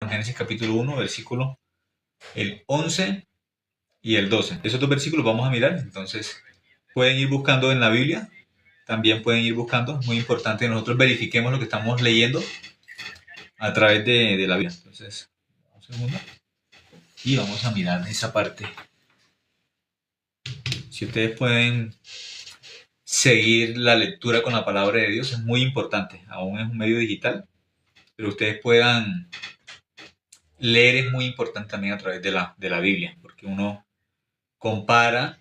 con Génesis capítulo 1, versículo el 11 y el 12. Esos dos versículos vamos a mirar, entonces pueden ir buscando en la Biblia, también pueden ir buscando, es muy importante que nosotros verifiquemos lo que estamos leyendo a través de la Biblia. Entonces, un segundo, y vamos a mirar esa parte. Si ustedes pueden seguir la lectura con la palabra de Dios, es muy importante, aún es un medio digital, pero ustedes puedan leer, es muy importante también a través de la Biblia, porque uno compara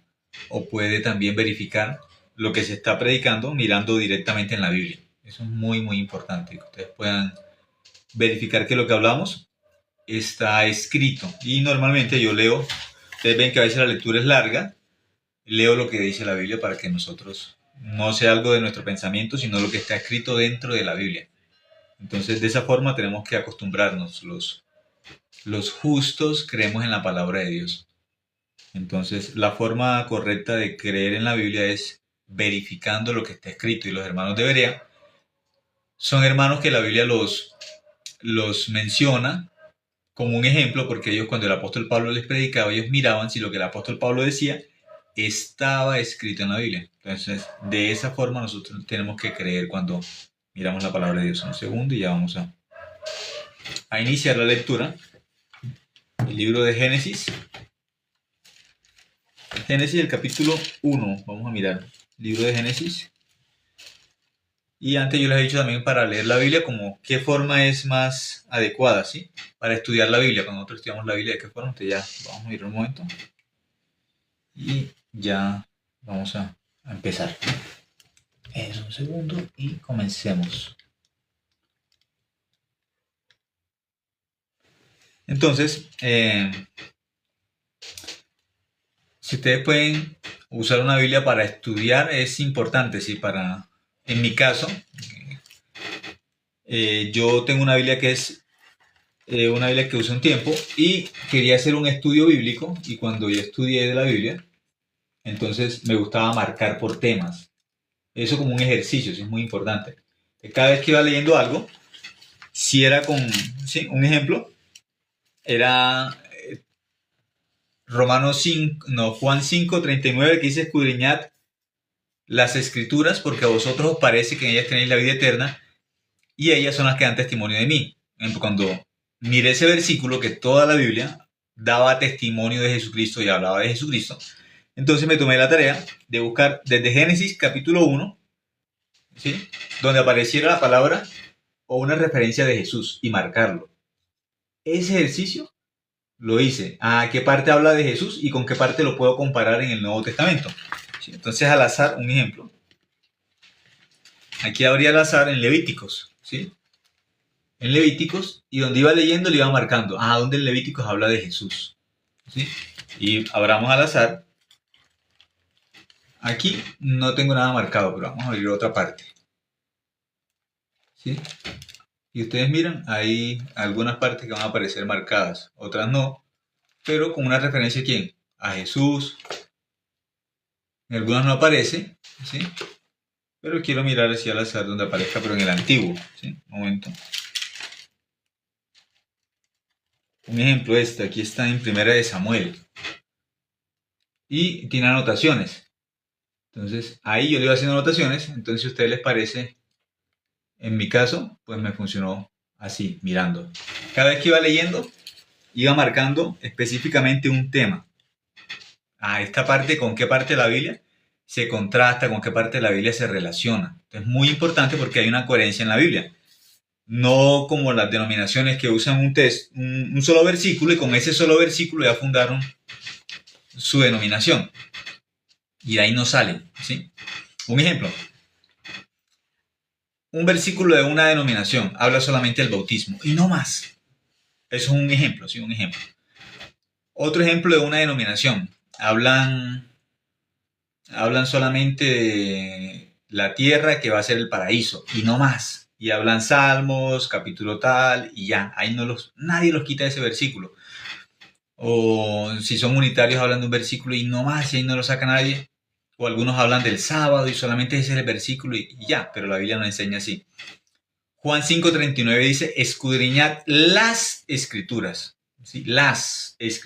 o puede también verificar lo que se está predicando mirando directamente en la Biblia. Eso es muy, muy importante, que ustedes puedan verificar que lo que hablamos está escrito. Y normalmente yo leo, ustedes ven que a veces la lectura es larga, leo lo que dice la Biblia para que nosotros no sea algo de nuestro pensamiento, sino lo que está escrito dentro de la Biblia. Entonces, de esa forma tenemos que acostumbrarnos. Los justos creemos en la palabra de Dios. Entonces, la forma correcta de creer en la Biblia es verificando lo que está escrito. Y los hermanos de Berea son hermanos que la Biblia los menciona como un ejemplo, porque ellos, cuando el apóstol Pablo les predicaba, ellos miraban si lo que el apóstol Pablo decía estaba escrito en la Biblia. Entonces, de esa forma nosotros tenemos que creer cuando miramos la palabra de Dios. Un segundo y ya vamos a iniciar la lectura. El libro de Génesis. Génesis, el capítulo 1. Vamos a mirar. Libro de Génesis. Y antes yo les he dicho también para leer la Biblia como qué forma es más adecuada, ¿sí? Para estudiar la Biblia. Cuando nosotros estudiamos la Biblia, ¿de qué forma? Entonces ya vamos a ir un momento. Y ya vamos a empezar. Es un segundo y comencemos. Entonces, si ustedes pueden usar una Biblia para estudiar, es importante, ¿sí? En mi caso, yo tengo una Biblia que es una Biblia que usé un tiempo y quería hacer un estudio bíblico, y cuando yo estudié de la Biblia, entonces me gustaba marcar por temas. Eso como un ejercicio, sí, es muy importante. Cada vez que iba leyendo algo, si era ¿sí? Un ejemplo, era Juan 5:39, que dice: escudriñad las escrituras, porque a vosotros os parece que en ellas tenéis la vida eterna, y ellas son las que dan testimonio de mí. Cuando miré ese versículo, que toda la Biblia daba testimonio de Jesucristo y hablaba de Jesucristo, entonces me tomé la tarea de buscar desde Génesis capítulo 1, ¿sí? Donde apareciera la palabra o una referencia de Jesús, y marcarlo. Ese ejercicio lo hice. ¿A qué parte habla de Jesús y con qué parte lo puedo comparar en el Nuevo Testamento? ¿Sí? Entonces, al azar, un ejemplo. Aquí habría al azar en Levíticos, ¿sí? En Levíticos, y donde iba leyendo le iba marcando. Donde en Levíticos habla de Jesús, ¿sí? Y abramos al azar. Aquí no tengo nada marcado, pero vamos a abrir otra parte, ¿sí? Y ustedes miran, hay algunas partes que van a aparecer marcadas, otras no, pero con una referencia ¿a quién? A Jesús. En algunas no aparece, ¿sí? Pero quiero mirar hacia al azar donde aparezca, pero en el antiguo, ¿sí? Un momento. Un ejemplo aquí está en Primera de Samuel. Y tiene anotaciones. Entonces, ahí yo le iba haciendo anotaciones. Entonces, si a ustedes les parece, en mi caso, pues me funcionó así, mirando. Cada vez que iba leyendo, iba marcando específicamente un tema. Esta parte, ¿con qué parte de la Biblia se contrasta? ¿Con qué parte de la Biblia se relaciona? Es muy importante porque hay una coherencia en la Biblia. No como las denominaciones que usan un solo versículo, y con ese solo versículo ya fundaron su denominación. Y de ahí no salen, ¿sí? Un ejemplo. Un versículo de una denominación habla solamente del bautismo y no más. Eso es un ejemplo, ¿sí? Un ejemplo. Otro ejemplo de una denominación. Hablan solamente de la tierra, que va a ser el paraíso, y no más. Y hablan salmos, capítulo tal, y ya. Ahí nadie los quita de ese versículo. O si son unitarios, hablan de un versículo y no más, y ahí no lo saca nadie. O algunos hablan del sábado y solamente ese es el versículo y ya, pero la Biblia no enseña así. Juan 5:39 dice, escudriñad las escrituras. ¿Sí?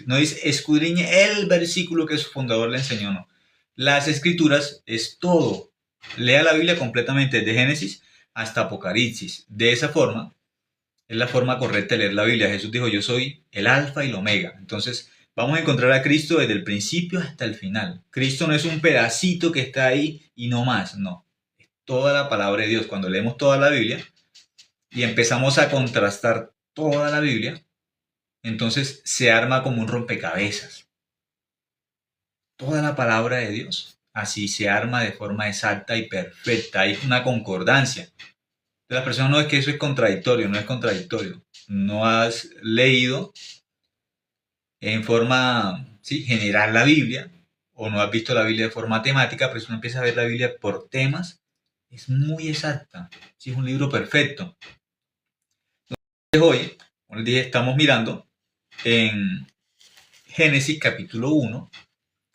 No dice escudriñe el versículo que su fundador le enseñó, no. Las escrituras es todo. Lea la Biblia completamente, desde Génesis hasta Apocalipsis. De esa forma, es la forma correcta de leer la Biblia. Jesús dijo, yo soy el alfa y el omega. Entonces, vamos a encontrar a Cristo desde el principio hasta el final. Cristo no es un pedacito que está ahí y no más, no. Es toda la palabra de Dios. Cuando leemos toda la Biblia y empezamos a contrastar toda la Biblia, entonces se arma como un rompecabezas. Toda la palabra de Dios. Así se arma de forma exacta y perfecta. Hay una concordancia. La persona no es que eso es contradictorio, no es contradictorio. No has leído en forma general la Biblia, o no has visto la Biblia de forma temática, pero si uno empieza a ver la Biblia por temas, es muy exacta. Es un libro perfecto. Entonces hoy, como les dije, estamos mirando en Génesis capítulo 1,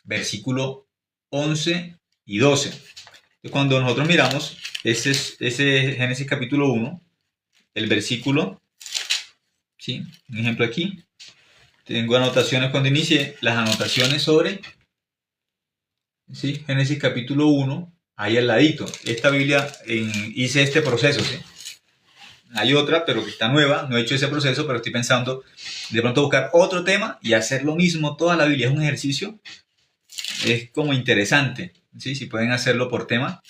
versículo 11 y 12. Cuando nosotros miramos ese Génesis capítulo 1, el versículo, ¿sí? Un ejemplo aquí, tengo anotaciones cuando inicié, las anotaciones sobre, ¿sí? Génesis capítulo 1, ahí al ladito. Esta Biblia, hice este proceso, ¿sí? Hay otra, pero que está nueva, no he hecho ese proceso, pero estoy pensando de pronto buscar otro tema y hacer lo mismo toda la Biblia. Es un ejercicio, es como interesante, ¿sí? Si pueden hacerlo por tema,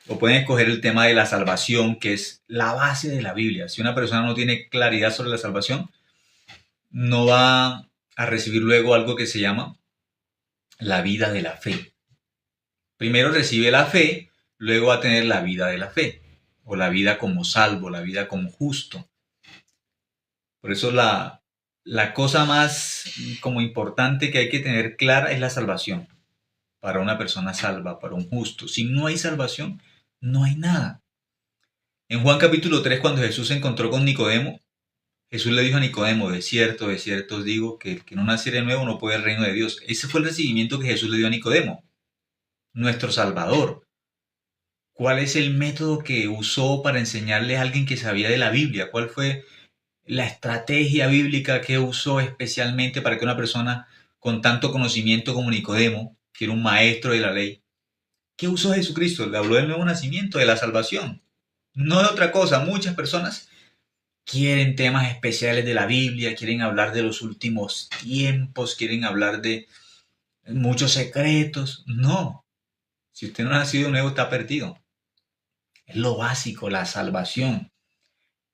o pueden escoger el tema de la salvación, que es la base de la Biblia. Si una persona no tiene claridad sobre la salvación, no va a recibir luego algo que se llama la vida de la fe. Primero recibe la fe, luego va a tener la vida de la fe, o la vida como salvo, la vida como justo. Por eso la cosa más como importante que hay que tener clara es la salvación. Para una persona salva, para un justo. Si no hay salvación, no hay nada. En Juan capítulo 3, cuando Jesús se encontró con Nicodemo, Jesús le dijo a Nicodemo, de cierto os digo, que el que no naciere de nuevo no puede el reino de Dios. Ese fue el recibimiento que Jesús le dio a Nicodemo, nuestro Salvador. ¿Cuál es el método que usó para enseñarle a alguien que sabía de la Biblia? ¿Cuál fue la estrategia bíblica que usó especialmente para que una persona con tanto conocimiento como Nicodemo, que era un maestro de la ley, ¿qué usó Jesucristo? Le habló del nuevo nacimiento, de la salvación. No de otra cosa. Muchas personas quieren temas especiales de la Biblia, quieren hablar de los últimos tiempos, quieren hablar de muchos secretos. No. Si usted no ha nacido de nuevo, está perdido. Es lo básico, la salvación.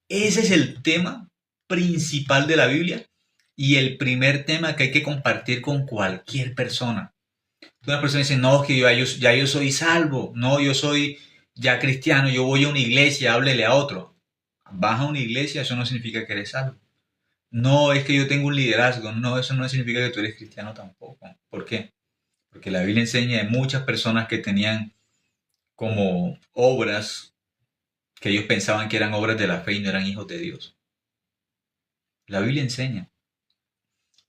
Ese es el tema principal de la Biblia y el primer tema que hay que compartir con cualquier persona. Una persona dice, no, que ya yo soy salvo, no, yo soy ya cristiano, yo voy a una iglesia, háblele a otro. Vas a una iglesia, eso no significa que eres salvo. No, es que yo tengo un liderazgo, no, eso no significa que tú eres cristiano tampoco. ¿Por qué? Porque la Biblia enseña de muchas personas que tenían como obras que ellos pensaban que eran obras de la fe y no eran hijos de Dios. La Biblia enseña.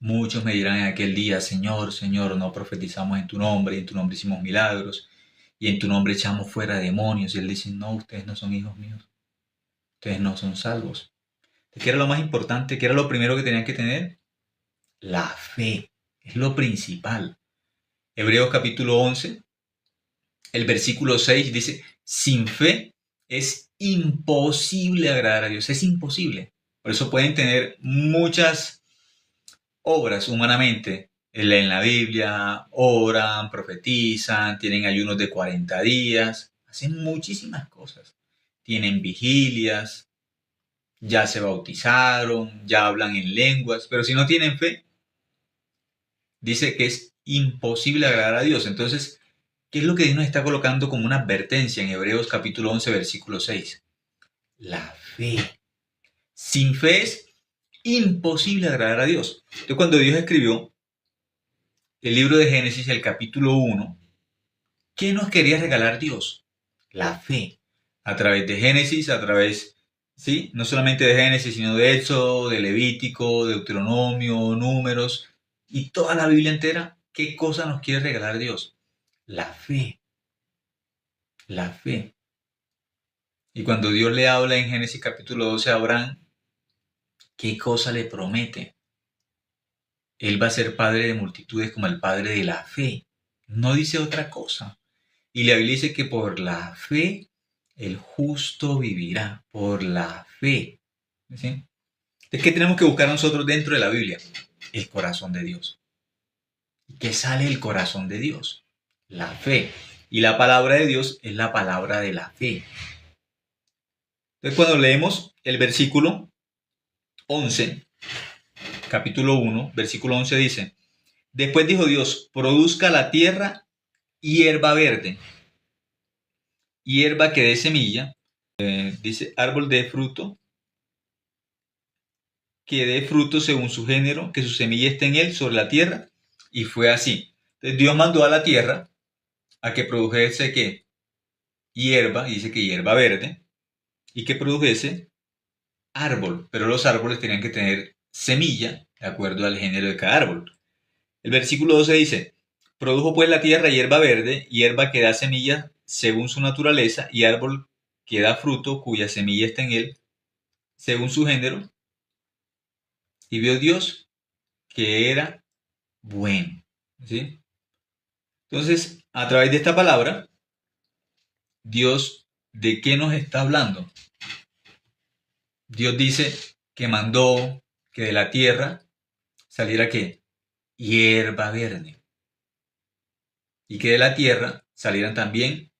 Muchos me dirán en aquel día, Señor, Señor, no profetizamos en tu nombre, y en tu nombre hicimos milagros, y en tu nombre echamos fuera demonios. Y él dice, no, ustedes no son hijos míos, ustedes no son salvos. ¿Qué era lo más importante? ¿Qué era lo primero que tenían que tener? La fe, es lo principal. Hebreos capítulo 11, el versículo 6 dice, sin fe es imposible agradar a Dios, es imposible. Por eso pueden tener muchas obras humanamente. Leen la Biblia, oran, profetizan, tienen ayunos de 40 días, hacen muchísimas cosas. Tienen vigilias, ya se bautizaron, ya hablan en lenguas, pero si no tienen fe, dice que es imposible agradar a Dios. Entonces, ¿qué es lo que Dios nos está colocando como una advertencia en Hebreos capítulo 11, versículo 6? La fe. Sin fe es imposible agradar a Dios. Entonces, cuando Dios escribió el libro de Génesis, el capítulo 1, ¿qué nos quería regalar Dios? La fe. A través de Génesis, a través, ¿sí? No solamente de Génesis, sino de Éxodo, de Levítico, de Deuteronomio, Números, y toda la Biblia entera, ¿qué cosa nos quiere regalar Dios? La fe. La fe. Y cuando Dios le habla en Génesis capítulo 12 a Abraham, ¿qué cosa le promete? Él va a ser padre de multitudes como el padre de la fe. No dice otra cosa. Y la Biblia dice que por la fe el justo vivirá. Por la fe. ¿Sí? Es que tenemos que buscar nosotros dentro de la Biblia el corazón de Dios. ¿Y qué sale del corazón de Dios? La fe. Y la palabra de Dios es la palabra de la fe. Entonces cuando leemos el versículo 11, capítulo 1, versículo 11 dice, después dijo Dios, produzca la tierra hierba verde, hierba que dé semilla, dice árbol de fruto, que dé fruto según su género, que su semilla esté en él sobre la tierra, y fue así. Entonces Dios mandó a la tierra a que produjese ¿qué? Hierba, y dice que hierba verde, y que produjese árbol, pero los árboles tenían que tener semilla de acuerdo al género de cada árbol. El versículo 12 dice, produjo pues la tierra hierba verde, hierba que da semilla según su naturaleza, y árbol que da fruto cuya semilla está en él, según su género, y vio Dios que era bueno. ¿Sí? Entonces, a través de esta palabra, Dios, ¿de qué nos está hablando? Dios dice que mandó que de la tierra saliera ¿qué? Hierba verde. Y que de la tierra salieran también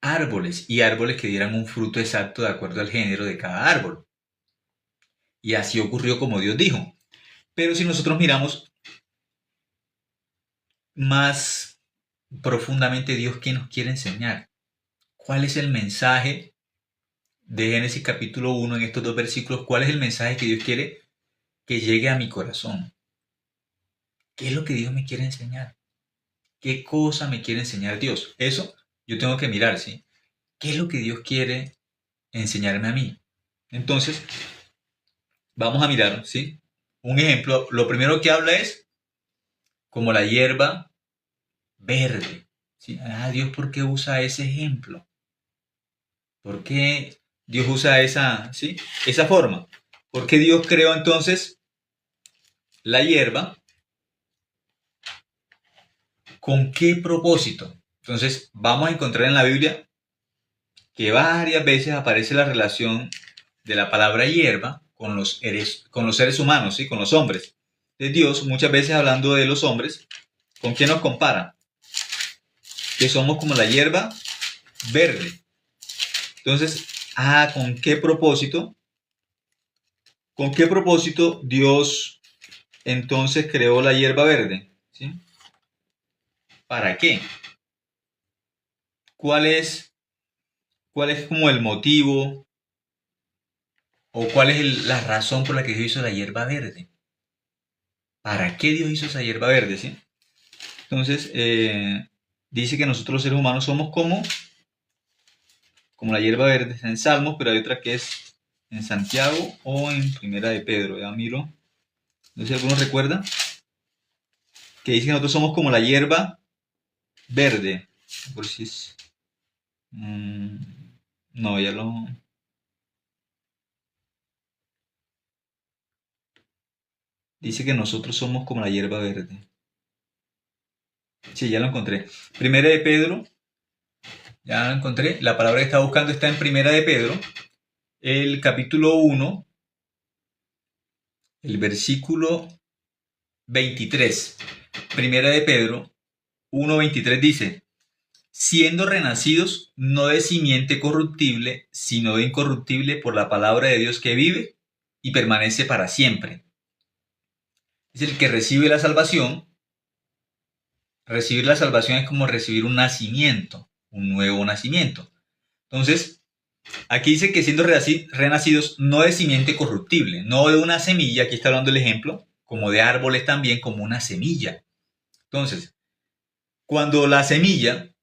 árboles y árboles que dieran un fruto exacto de acuerdo al género de cada árbol. Y así ocurrió como Dios dijo. Pero si nosotros miramos más profundamente Dios, ¿qué nos quiere enseñar? ¿Cuál es el mensaje de Génesis capítulo 1 en estos dos versículos? ¿Cuál es el mensaje que Dios quiere que llegue a mi corazón? ¿Qué es lo que Dios me quiere enseñar? ¿Qué cosa me quiere enseñar Dios? Eso yo tengo que mirar, ¿sí? ¿Qué es lo que Dios quiere enseñarme a mí? Entonces, vamos a mirar, ¿sí? Un ejemplo, lo primero que habla es como la hierba verde. ¿Sí? Dios, ¿por qué usa ese ejemplo? ¿Por qué Dios usa ¿sí? Esa forma? ¿Por qué Dios creó entonces la hierba? ¿Con qué propósito? Entonces, vamos a encontrar en la Biblia que varias veces aparece la relación de la palabra hierba con los seres humanos, ¿sí? Con los hombres. De Dios, muchas veces hablando de los hombres, ¿con qué nos compara? Que somos como la hierba verde. Entonces, ¿con qué propósito? ¿Con qué propósito Dios entonces creó la hierba verde? ¿Sí? ¿Para qué? ¿Cuál es, cuál es como el motivo o cuál es la razón por la que Dios hizo la hierba verde? ¿Para qué Dios hizo esa hierba verde? ¿Sí? Entonces, dice que nosotros los seres humanos somos como la hierba verde, está en Salmos, pero hay otra que es en Santiago o en Primera de Pedro. Ya miro. No sé si alguno recuerda. Que dice que nosotros somos como la hierba verde. Por si es. No, ya lo. Dice que nosotros somos como la hierba verde. Sí, ya lo encontré. Primera de Pedro. Ya lo encontré. La palabra que estaba buscando está en Primera de Pedro. El capítulo 1. El versículo 23. Primera de Pedro 1:23 dice, siendo renacidos no de simiente corruptible, sino de incorruptible por la palabra de Dios que vive y permanece para siempre. Es el que recibe la salvación. Recibir la salvación es como recibir un nacimiento, un nuevo nacimiento. Entonces, aquí dice que siendo renacidos no de simiente corruptible, no de una semilla, aquí está hablando el ejemplo, como de árboles también, como una semilla. Entonces, cuando la semilla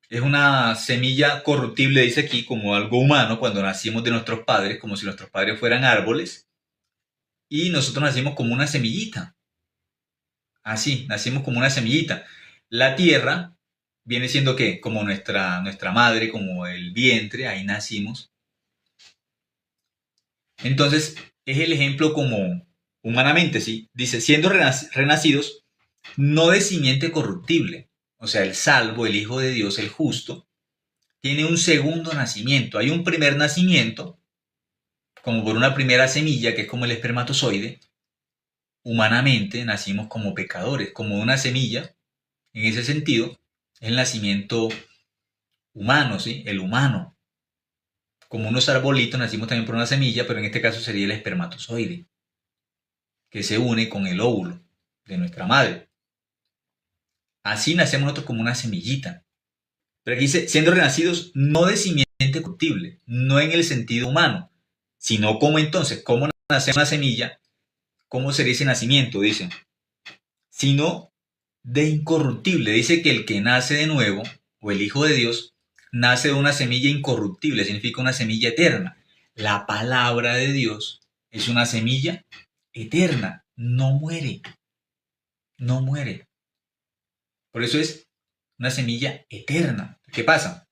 es una semilla corruptible, dice aquí, como algo humano, cuando nacimos de nuestros padres, como si nuestros padres fueran árboles, y nosotros nacimos como una semillita. Así, nacimos como una semillita. La tierra viene siendo ¿qué? Como nuestra madre, como el vientre, ahí nacimos. Entonces, es el ejemplo como humanamente, ¿sí? Dice, siendo renacidos, no de simiente corruptible. O sea, el salvo, el Hijo de Dios, el justo, tiene un segundo nacimiento. Hay un primer nacimiento, como por una primera semilla, que es como el espermatozoide. Humanamente nacimos como pecadores, como una semilla. En ese sentido, es el nacimiento humano, ¿sí? El humano. Como unos arbolitos nacimos también por una semilla, pero en este caso sería el espermatozoide, que se une con el óvulo de nuestra madre. Así nacemos nosotros como una semillita. Pero aquí dice, siendo renacidos no de simiente corruptible, no en el sentido humano, sino como entonces, cómo nace una semilla, cómo sería ese nacimiento, dice, sino de incorruptible. Dice que el que nace de nuevo, o el Hijo de Dios, nace de una semilla incorruptible, significa una semilla eterna. La palabra de Dios es una semilla eterna, no muere, no muere. Por eso es una semilla eterna. ¿Qué pasa?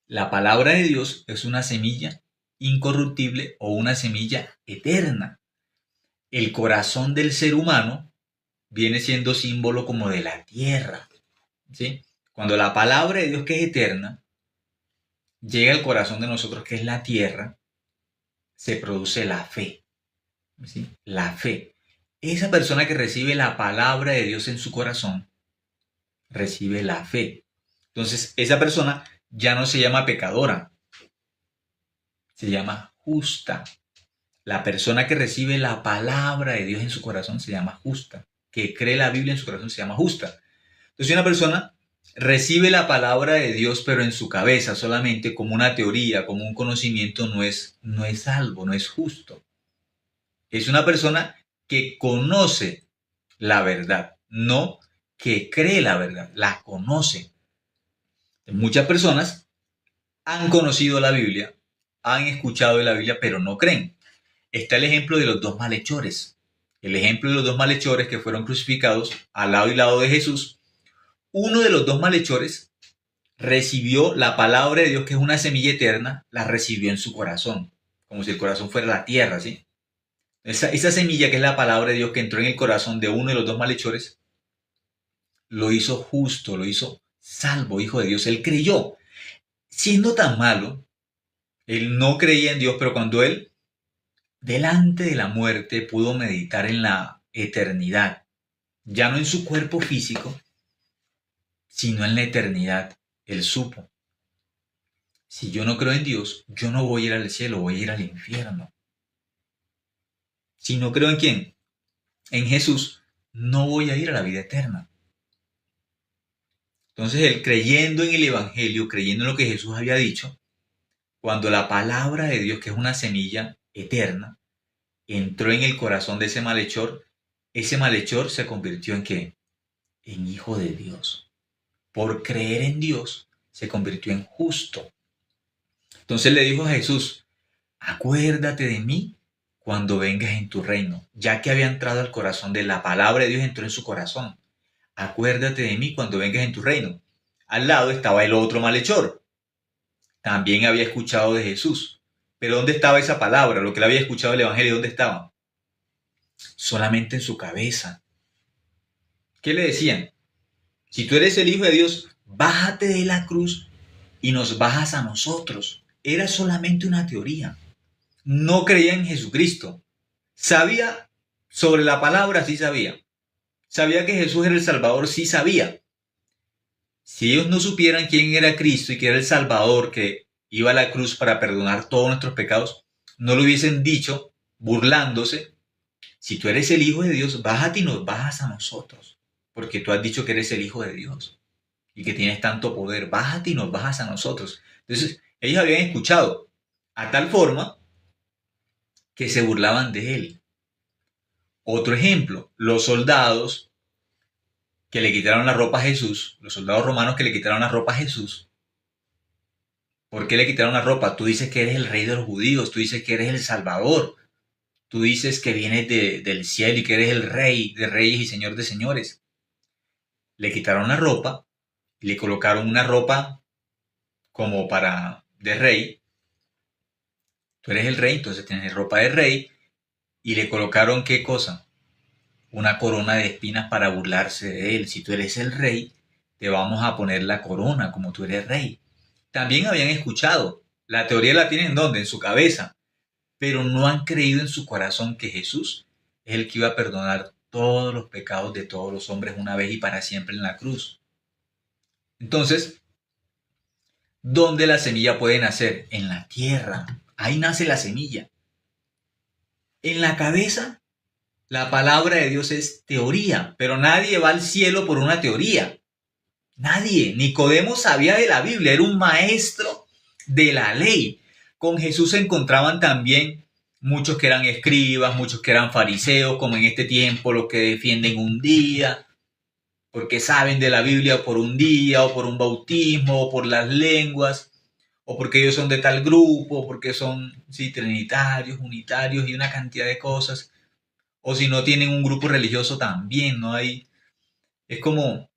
La palabra de Dios es una semilla incorruptible o una semilla eterna. El corazón del ser humano viene siendo símbolo como de la tierra, ¿sí? Cuando la palabra de Dios, que es eterna, llega al corazón de nosotros, que es la tierra, se produce la fe, ¿sí? La fe. Esa persona que recibe la palabra de Dios en su corazón, recibe la fe. Entonces, esa persona ya no se llama pecadora, se llama justa. La persona que recibe la palabra de Dios en su corazón se llama justa. Que cree la Biblia en su corazón se llama justa. Entonces, una persona recibe la palabra de Dios, pero en su cabeza solamente como una teoría, como un conocimiento, no es salvo, no es justo. Es una persona que conoce la verdad, no que cree la verdad, la conoce. Muchas personas han conocido la Biblia, han escuchado de la Biblia, pero no creen. Está el ejemplo de los dos malhechores. El ejemplo de los dos malhechores que fueron crucificados al lado y lado de Jesús. Uno de los dos malhechores recibió la palabra de Dios, que es una semilla eterna, la recibió en su corazón, como si el corazón fuera la tierra, ¿sí? Esa semilla, que es la palabra de Dios, que entró en el corazón de uno de los dos malhechores, lo hizo justo, lo hizo salvo, hijo de Dios. Él creyó. Siendo tan malo, él no creía en Dios, pero cuando él, delante de la muerte, pudo meditar en la eternidad, ya no en su cuerpo físico, sino en la eternidad, él supo: si yo no creo en Dios, yo no voy a ir al cielo, voy a ir al infierno. Si no creo en quién, en Jesús, no voy a ir a la vida eterna. Entonces él, creyendo en el Evangelio, creyendo en lo que Jesús había dicho, cuando la palabra de Dios, que es una semilla eterna, entró en el corazón de ese malhechor se convirtió en ¿qué? En hijo de Dios. Por creer en Dios, se convirtió en justo. Entonces le dijo a Jesús: acuérdate de mí cuando vengas en tu reino. Ya que había entrado al corazón de la palabra de Dios, entró en su corazón. Acuérdate de mí cuando vengas en tu reino. Al lado estaba el otro malhechor. También había escuchado de Jesús. Pero ¿dónde estaba esa palabra? Lo que él había escuchado del Evangelio, ¿dónde estaba? Solamente en su cabeza. ¿Qué le decían? Si tú eres el Hijo de Dios, bájate de la cruz y nos bajas a nosotros. Era solamente una teoría. No creía en Jesucristo. Sabía sobre la palabra, sí sabía. Sabía que Jesús era el Salvador, sí sabía. Si ellos no supieran quién era Cristo y que era el Salvador que iba a la cruz para perdonar todos nuestros pecados, no lo hubiesen dicho burlándose: si tú eres el Hijo de Dios, bájate y nos bajas a nosotros, porque tú has dicho que eres el Hijo de Dios y que tienes tanto poder. Bájate y nos bajas a nosotros. Entonces, ellos habían escuchado a tal forma que se burlaban de él. Otro ejemplo: los soldados que le quitaron la ropa a Jesús, los soldados romanos que le quitaron la ropa a Jesús. ¿Por qué le quitaron la ropa? Tú dices que eres el rey de los judíos, tú dices que eres el Salvador, tú dices que vienes del cielo y que eres el rey de reyes y señor de señores. Le quitaron la ropa y le colocaron una ropa como de rey, Tú eres el rey, entonces tienes ropa de rey. Y le colocaron, ¿qué cosa? Una corona de espinas para burlarse de él. Si tú eres el rey, te vamos a poner la corona como tú eres rey. También habían escuchado. La teoría la tienen ¿dónde? En su cabeza. Pero no han creído en su corazón que Jesús es el que iba a perdonar todos los pecados de todos los hombres una vez y para siempre en la cruz. Entonces, ¿dónde la semilla puede nacer? En la tierra. Ahí nace la semilla. En la cabeza, la palabra de Dios es teoría, pero nadie va al cielo por una teoría. Nadie. Nicodemo sabía de la Biblia, era un maestro de la ley. Con Jesús se encontraban también muchos que eran escribas, muchos que eran fariseos, como en este tiempo los que defienden un día, porque saben de la Biblia por un día, o por un bautismo, o por las lenguas, o porque ellos son de tal grupo, o porque son trinitarios, unitarios y una cantidad de cosas. O si no tienen un grupo religioso también, no hay. Es como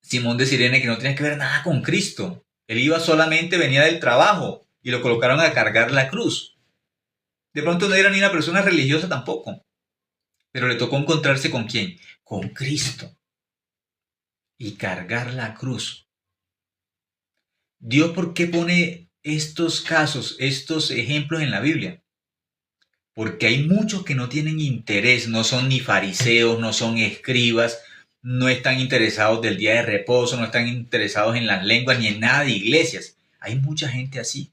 Simón de Sirene, que no tiene que ver nada con Cristo. Él iba solamente, venía del trabajo y lo colocaron a cargar la cruz. De pronto no era ni una persona religiosa tampoco, pero le tocó encontrarse con quién, con Cristo y cargar la cruz. Dios, ¿por qué pone estos casos, estos ejemplos en la Biblia? Porque hay muchos que no tienen interés, no son ni fariseos, no son escribas, no están interesados del día de reposo, no están interesados en las lenguas ni en nada de iglesias. Hay mucha gente así.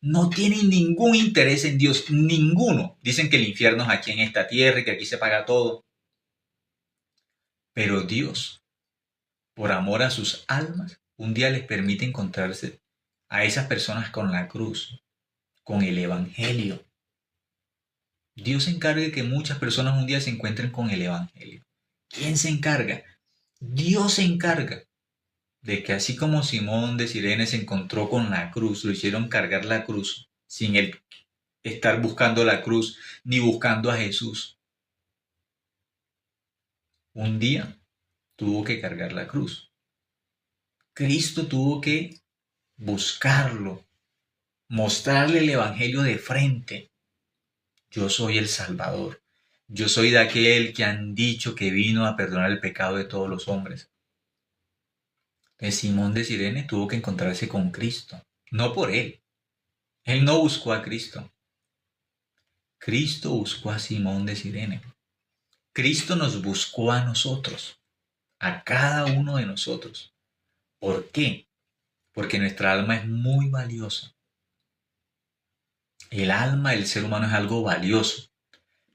No tienen ningún interés en Dios, ninguno. Dicen que el infierno es aquí en esta tierra y que aquí se paga todo. Pero Dios, por amor a sus almas, un día les permite encontrarse a esas personas con la cruz, con el Evangelio. Dios se encarga de que muchas personas un día se encuentren con el Evangelio. ¿Quién se encarga? Dios se encarga de que así como Simón de Sirene se encontró con la cruz, lo hicieron cargar la cruz, sin él estar buscando la cruz ni buscando a Jesús. Un día tuvo que cargar la cruz. Cristo tuvo que buscarlo, mostrarle el Evangelio de frente. Yo soy el Salvador. Yo soy de aquel que han dicho que vino a perdonar el pecado de todos los hombres. Simón de Sirene tuvo que encontrarse con Cristo, no por él. Él no buscó a Cristo. Cristo buscó a Simón de Sirene. Cristo nos buscó a nosotros, a cada uno de nosotros. ¿Por qué? Porque nuestra alma es muy valiosa. El alma del ser humano es algo valioso.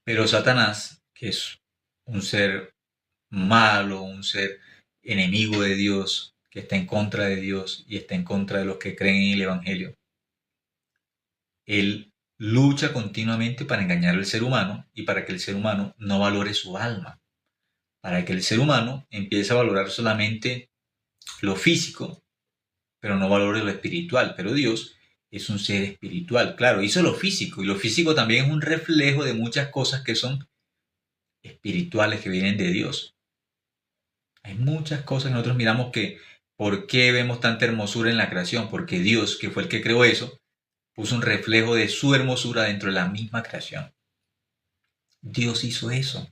Pero Satanás, que es un ser malo, un ser enemigo de Dios, que está en contra de Dios y está en contra de los que creen en el Evangelio, él lucha continuamente para engañar al ser humano y para que el ser humano no valore su alma, para que el ser humano empiece a valorar solamente lo físico, pero no valore lo espiritual. Pero Dios es un ser espiritual. Claro, hizo lo físico y lo físico también es un reflejo de muchas cosas que son espirituales, que vienen de Dios. Hay muchas cosas que nosotros miramos que, ¿por qué vemos tanta hermosura en la creación? Porque Dios, que fue el que creó eso, puso un reflejo de su hermosura dentro de la misma creación. Dios hizo eso.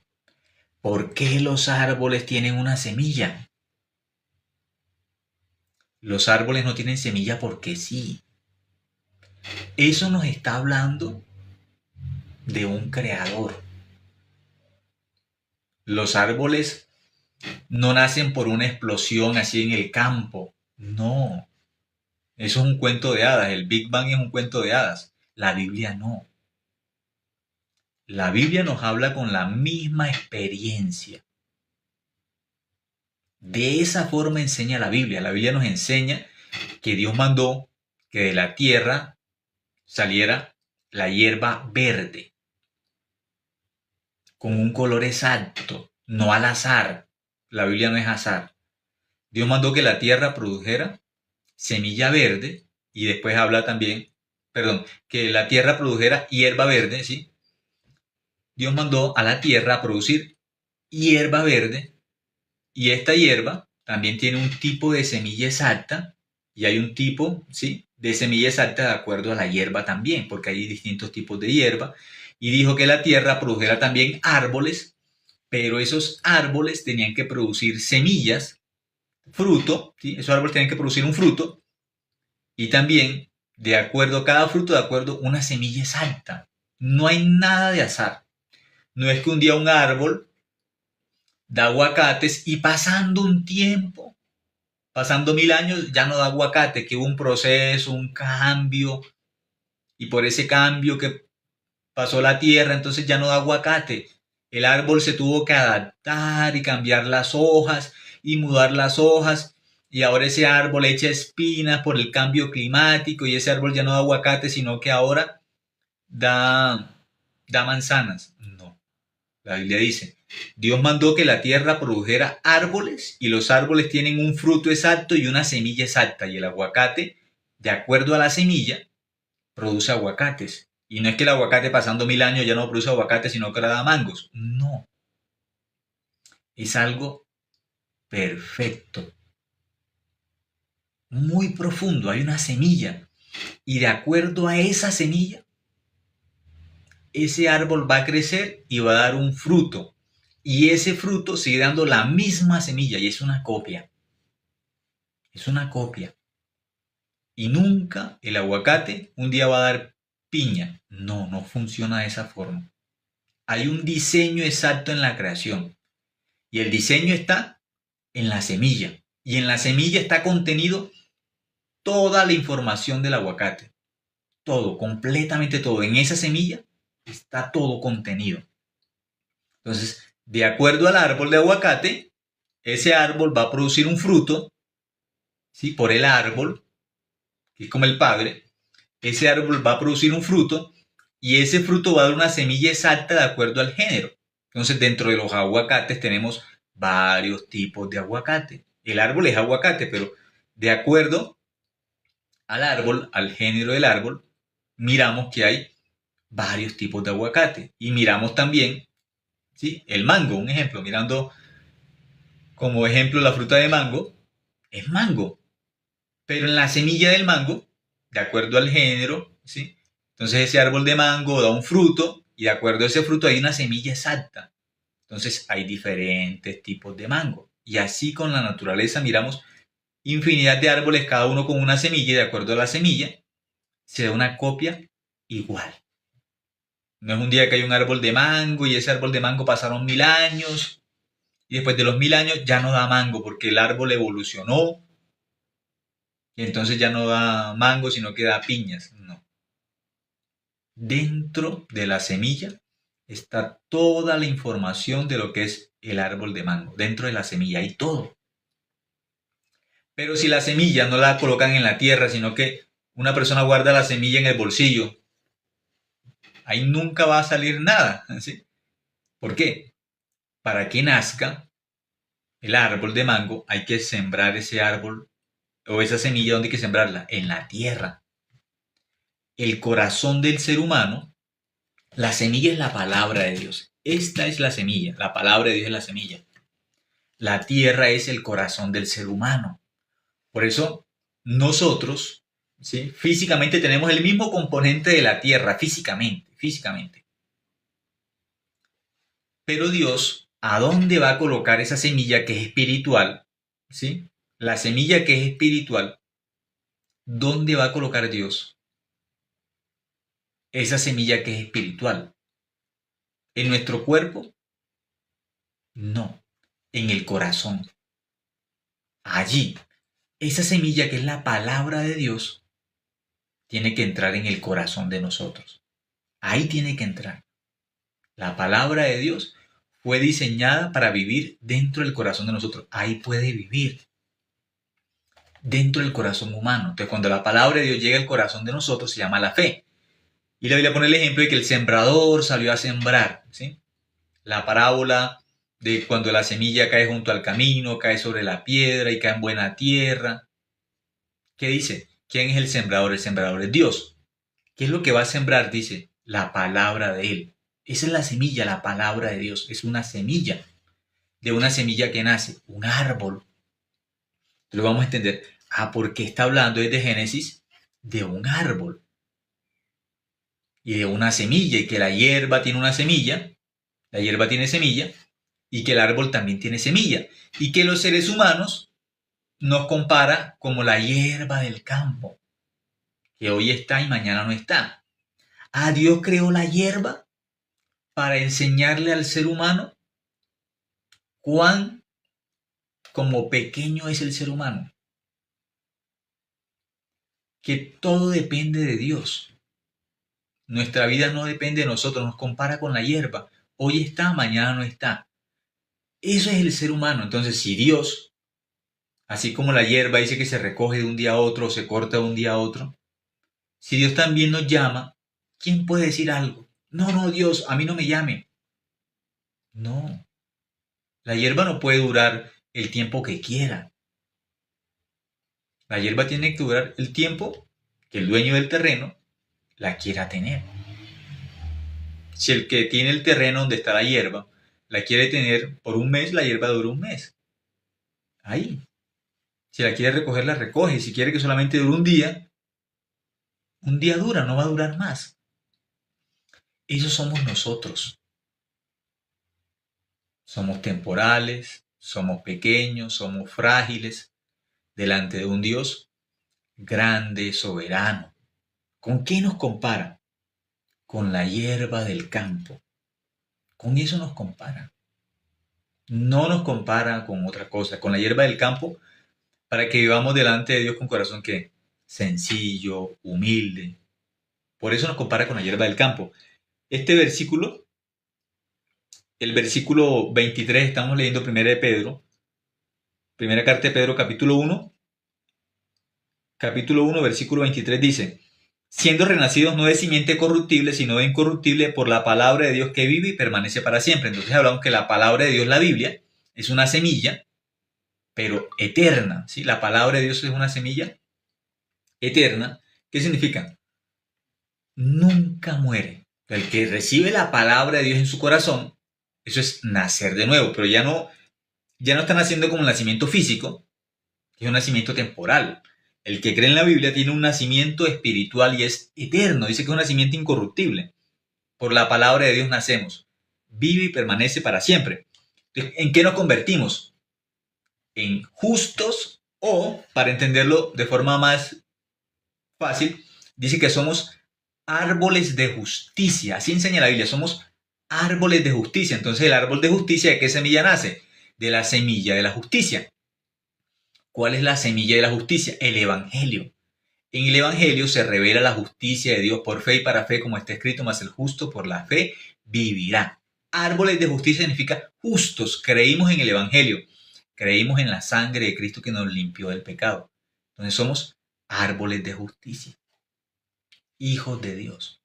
¿Por qué los árboles tienen una semilla? Los árboles no tienen semilla porque sí. Eso nos está hablando de un creador. Los árboles no nacen por una explosión así en el campo. No. Eso es un cuento de hadas. El Big Bang es un cuento de hadas. La Biblia no. La Biblia nos habla con la misma experiencia. De esa forma enseña la Biblia. La Biblia nos enseña que Dios mandó que de la tierra saliera la hierba verde, con un color exacto, no al azar. La Biblia no es azar. Dios mandó que la tierra produjera semilla verde y después habla también, que la tierra produjera hierba verde, ¿sí? Dios mandó a la tierra a producir hierba verde y esta hierba también tiene un tipo de semilla exacta y hay un tipo, ¿sí?, de semilla exacta de acuerdo a la hierba también, porque hay distintos tipos de hierba. Y dijo que la tierra produjera también árboles, pero esos árboles tenían que producir semillas, fruto, ¿sí? Esos árboles tenían que producir un fruto y también, de acuerdo a cada fruto, de acuerdo a una semilla exacta. No hay nada de azar. No es que un día un árbol da aguacates y pasando un tiempo, pasando 1000 años, ya no da aguacate, que hubo un proceso, un cambio, y por ese cambio que pasó la tierra, entonces ya no da aguacate. El árbol se tuvo que adaptar y cambiar las hojas y mudar las hojas, y ahora ese árbol echa espinas por el cambio climático y ese árbol ya no da aguacate, sino que ahora da, da manzanas. No, la Biblia dice, Dios mandó que la tierra produjera árboles y los árboles tienen un fruto exacto y una semilla exacta, y el aguacate, de acuerdo a la semilla, produce aguacates. Y no es que el aguacate pasando 1000 años ya no produce aguacates, sino que ahora da mangos. No, es algo perfecto, muy profundo. Hay una semilla y de acuerdo a esa semilla, ese árbol va a crecer y va a dar un fruto. Y ese fruto sigue dando la misma semilla y es una copia. Es una copia. Y nunca el aguacate un día va a dar piña. No, no funciona de esa forma. Hay un diseño exacto en la creación. Y el diseño está en la semilla. Y en la semilla está contenido toda la información del aguacate. Todo, completamente todo. En esa semilla está todo contenido. Entonces, de acuerdo al árbol de aguacate, ese árbol va a producir un fruto, ¿sí?, por el árbol, que es como el padre. Ese árbol va a producir un fruto y ese fruto va a dar una semilla exacta de acuerdo al género. Entonces, dentro de los aguacates tenemos varios tipos de aguacate. El árbol es aguacate, pero de acuerdo al árbol, al género del árbol, miramos que hay varios tipos de aguacate. Y miramos también, ¿sí?, el mango, un ejemplo, mirando como ejemplo la fruta de mango, es mango. Pero en la semilla del mango, de acuerdo al género, ¿sí?, entonces ese árbol de mango da un fruto y de acuerdo a ese fruto hay una semilla exacta. Entonces hay diferentes tipos de mango. Y así con la naturaleza miramos infinidad de árboles, cada uno con una semilla y de acuerdo a la semilla se da una copia igual. No es un día que hay un árbol de mango y ese árbol de mango pasaron 1000 años y después de los 1000 años ya no da mango porque el árbol evolucionó y entonces ya no da mango sino que da piñas. No. Dentro de la semilla está toda la información de lo que es el árbol de mango. Dentro de la semilla hay todo. Pero si la semilla no la colocan en la tierra, sino que una persona guarda la semilla en el bolsillo, ahí nunca va a salir nada, ¿sí? ¿Por qué? Para que nazca el árbol de mango hay que sembrar ese árbol o esa semilla. ¿Dónde hay que sembrarla? En la tierra. El corazón del ser humano, la semilla es la palabra de Dios. Esta es la semilla, la palabra de Dios es la semilla. La tierra es el corazón del ser humano. Por eso nosotros, ¿sí?, físicamente tenemos el mismo componente de la tierra, físicamente. Pero Dios, ¿a dónde va a colocar esa semilla que es espiritual? ¿Sí? La semilla que es espiritual, ¿dónde va a colocar Dios esa semilla que es espiritual? ¿En nuestro cuerpo? No, en el corazón. Allí, esa semilla que es la palabra de Dios, tiene que entrar en el corazón de nosotros. Ahí tiene que entrar. La palabra de Dios fue diseñada para vivir dentro del corazón de nosotros. Ahí puede vivir. Dentro del corazón humano. Entonces, cuando la palabra de Dios llega al corazón de nosotros, se llama la fe. Y la Biblia pone el ejemplo de que el sembrador salió a sembrar, ¿sí? La parábola de cuando la semilla cae junto al camino, cae sobre la piedra y cae en buena tierra. ¿Qué dice? ¿Quién es el sembrador? El sembrador es Dios. ¿Qué es lo que va a sembrar? Dice, la palabra de Él. Esa es la semilla, la palabra de Dios. Es una semilla. De una semilla que nace un árbol. Lo vamos a entender. Porque está hablando desde Génesis de un árbol y de una semilla, y que la hierba tiene una semilla, la hierba tiene semilla, y que el árbol también tiene semilla, y que los seres humanos nos compara como la hierba del campo, que hoy está y mañana no está. Dios creó la hierba para enseñarle al ser humano cuán como pequeño es el ser humano, que todo depende de Dios. Nuestra vida no depende de nosotros, nos compara con la hierba. Hoy está, mañana no está. Eso es el ser humano. Entonces, si Dios, así como la hierba dice que se recoge de un día a otro o se corta de un día a otro, si Dios también nos llama, ¿quién puede decir algo? No, no, Dios, a mí no me llame. No, la hierba no puede durar el tiempo que quiera. La hierba tiene que durar el tiempo que el dueño del terreno la quiera tener. Si el que tiene el terreno donde está la hierba la quiere tener por un mes, la hierba dura un mes. Ahí. Si la quiere recoger, la recoge. Si quiere que solamente dure un día dura, no va a durar más. Eso somos nosotros. Somos temporales, somos pequeños, somos frágiles delante de un Dios grande, soberano. ¿Con qué nos compara? Con la hierba del campo. Con eso nos compara. No nos compara con otra cosa. Con la hierba del campo, para que vivamos delante de Dios con corazón que sencillo, humilde. Por eso nos compara con la hierba del campo. Este versículo, el versículo 23, estamos leyendo primera de Pedro, primera carta de Pedro, capítulo 1, versículo 23 dice: siendo renacidos no de simiente corruptible, sino de incorruptible por la palabra de Dios que vive y permanece para siempre. Entonces hablamos que la palabra de Dios, la Biblia, es una semilla, pero eterna. ¿Sí? La palabra de Dios es una semilla eterna. ¿Qué significa? Nunca muere. El que recibe la palabra de Dios en su corazón, eso es nacer de nuevo, pero ya no está naciendo como un nacimiento físico, que es un nacimiento temporal. El que cree en la Biblia tiene un nacimiento espiritual y es eterno. Dice que es un nacimiento incorruptible. Por la palabra de Dios nacemos. Vive y permanece para siempre. Entonces, ¿en qué nos convertimos? En justos, o, para entenderlo de forma más fácil, dice que somos árboles de justicia. Así enseña la Biblia. Somos árboles de justicia. Entonces, el árbol de justicia, ¿de qué semilla nace? De la semilla de la justicia. ¿Cuál es la semilla de la justicia? El Evangelio. En el Evangelio se revela la justicia de Dios por fe y para fe, como está escrito: mas el justo por la fe vivirá. Árboles de justicia significa justos. Creímos en el Evangelio. Creímos en la sangre de Cristo que nos limpió del pecado. Entonces somos árboles de justicia. Hijos de Dios.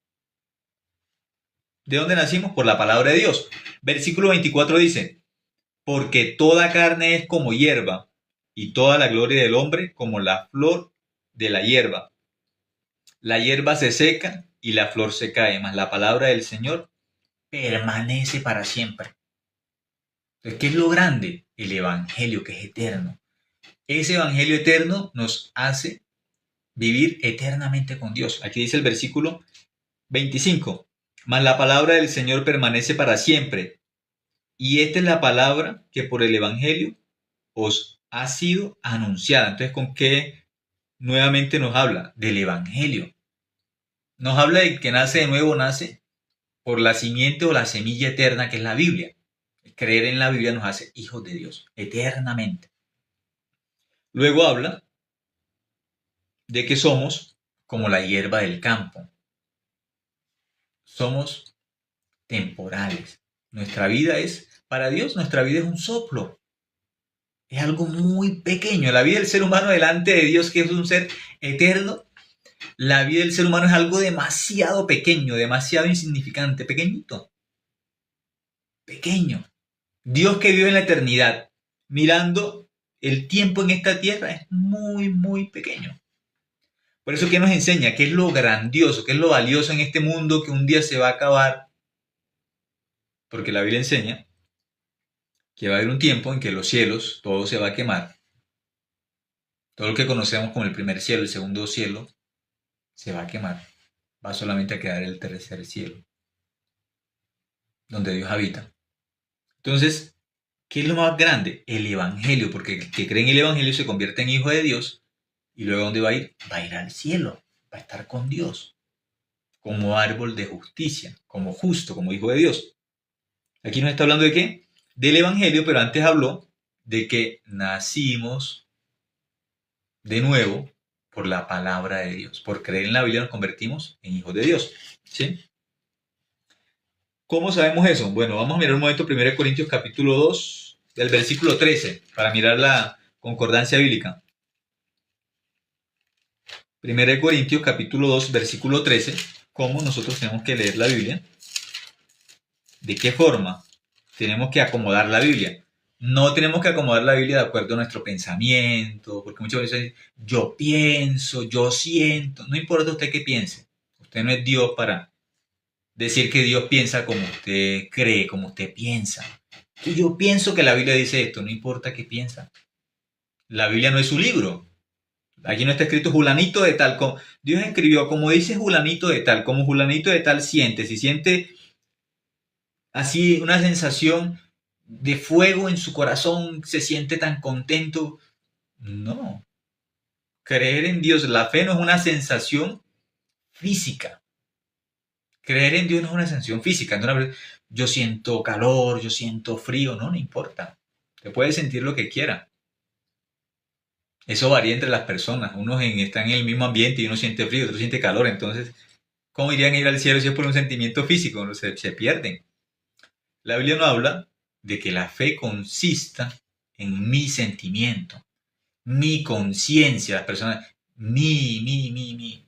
¿De dónde nacimos? Por la palabra de Dios. Versículo 24 dice: porque toda carne es como hierba, y toda la gloria del hombre como la flor de la hierba. La hierba se seca y la flor se cae, mas la palabra del Señor permanece para siempre. Entonces, ¿qué es lo grande? El Evangelio, que es eterno. Ese Evangelio eterno nos hace vivir eternamente con Dios. Aquí dice el versículo 25. Mas la palabra del Señor permanece para siempre. Y esta es la palabra que por el Evangelio os ha sido anunciada. Entonces, ¿con qué nuevamente nos habla? Del Evangelio. Nos habla de que nace de nuevo, nace por la simiente o la semilla eterna que es la Biblia. Creer en la Biblia nos hace hijos de Dios eternamente. Luego habla de que somos como la hierba del campo. Somos temporales. Nuestra vida es, para Dios, nuestra vida es un soplo. Es algo muy pequeño. La vida del ser humano delante de Dios, que es un ser eterno, la vida del ser humano es algo demasiado pequeño, demasiado insignificante, pequeñito. Pequeño. Dios, que vive en la eternidad, mirando el tiempo en esta tierra, es muy, muy pequeño. Por eso, ¿qué nos enseña? ¿Qué es lo grandioso? ¿Qué es lo valioso en este mundo que un día se va a acabar? Porque la Biblia enseña que va a haber un tiempo en que los cielos, todo se va a quemar, Todo lo que conocemos como el primer cielo, el segundo cielo, se va a quemar. Va solamente a quedar el tercer cielo, donde Dios habita. Entonces, ¿qué es lo más grande? El Evangelio, porque el que cree en el Evangelio se convierte en hijo de Dios y luego ¿dónde va a ir? Va a ir al cielo, va a estar con Dios, como árbol de justicia, como justo, como hijo de Dios. Aquí nos está hablando de qué? Del Evangelio, pero antes habló de que nacimos de nuevo por la palabra de Dios. Por creer en la Biblia nos convertimos en hijos de Dios. ¿Sí? ¿Cómo sabemos eso? Bueno, vamos a mirar un momento 1 Corintios capítulo 2, del versículo 13, para mirar la concordancia bíblica. 1 Corintios capítulo 2, versículo 13, cómo nosotros tenemos que leer la Biblia, de qué forma tenemos que acomodar la Biblia. No tenemos que acomodar la Biblia de acuerdo a nuestro pensamiento, porque muchas veces dicen, yo pienso, yo siento, no importa usted qué piense, usted no es Dios para decir que Dios piensa como usted cree, como usted piensa. Que yo pienso que la Biblia dice esto, no importa qué piensa. La Biblia no es su libro. Aquí no está escrito Julanito de tal. Como Dios escribió, como dice Julanito de tal, como Julanito de tal siente. Si siente así una sensación de fuego en su corazón, se siente tan contento. No. Creer en Dios, la fe no es una sensación física. Creer en Dios no es una sensación física. No, yo siento calor, yo siento frío, no importa. Usted puede sentir lo que quiera. Eso varía entre las personas. Unos están en el mismo ambiente y uno siente frío, otro siente calor. Entonces, ¿cómo irían a ir al cielo si es por un sentimiento físico? Se pierden. La Biblia no habla de que la fe consista en mi sentimiento, mi conciencia, las personas, ¿sí?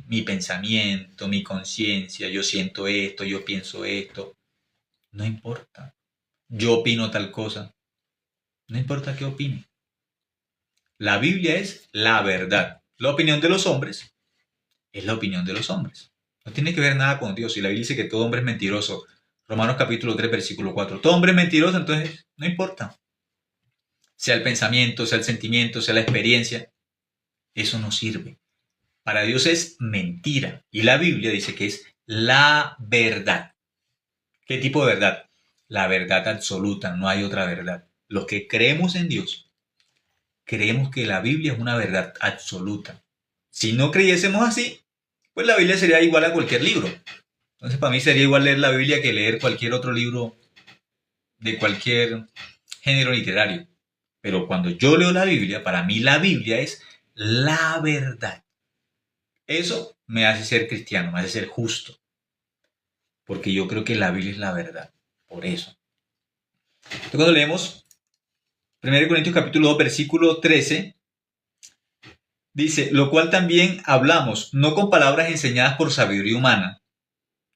Mi pensamiento, mi conciencia, yo siento esto, yo pienso esto. No importa. Yo opino tal cosa. No importa qué opine. La Biblia es la verdad. La opinión de los hombres es la opinión de los hombres. No tiene que ver nada con Dios. Y la Biblia dice que todo hombre es mentiroso. Romanos capítulo 3, versículo 4. Todo hombre es mentiroso, entonces no importa. Sea el pensamiento, sea el sentimiento, sea la experiencia. Eso no sirve. Para Dios es mentira. Y la Biblia dice que es la verdad. ¿Qué tipo de verdad? La verdad absoluta. No hay otra verdad. Los que creemos en Dios, creemos que la Biblia es una verdad absoluta. Si no creyésemos así, pues la Biblia sería igual a cualquier libro. Entonces para mí sería igual leer la Biblia que leer cualquier otro libro de cualquier género literario. Pero cuando yo leo la Biblia, para mí la Biblia es la verdad. Eso me hace ser cristiano, me hace ser justo. Porque yo creo que la Biblia es la verdad. Por eso. Entonces cuando leemos 1 Corintios capítulo 2, versículo 13, dice, lo cual también hablamos, no con palabras enseñadas por sabiduría humana,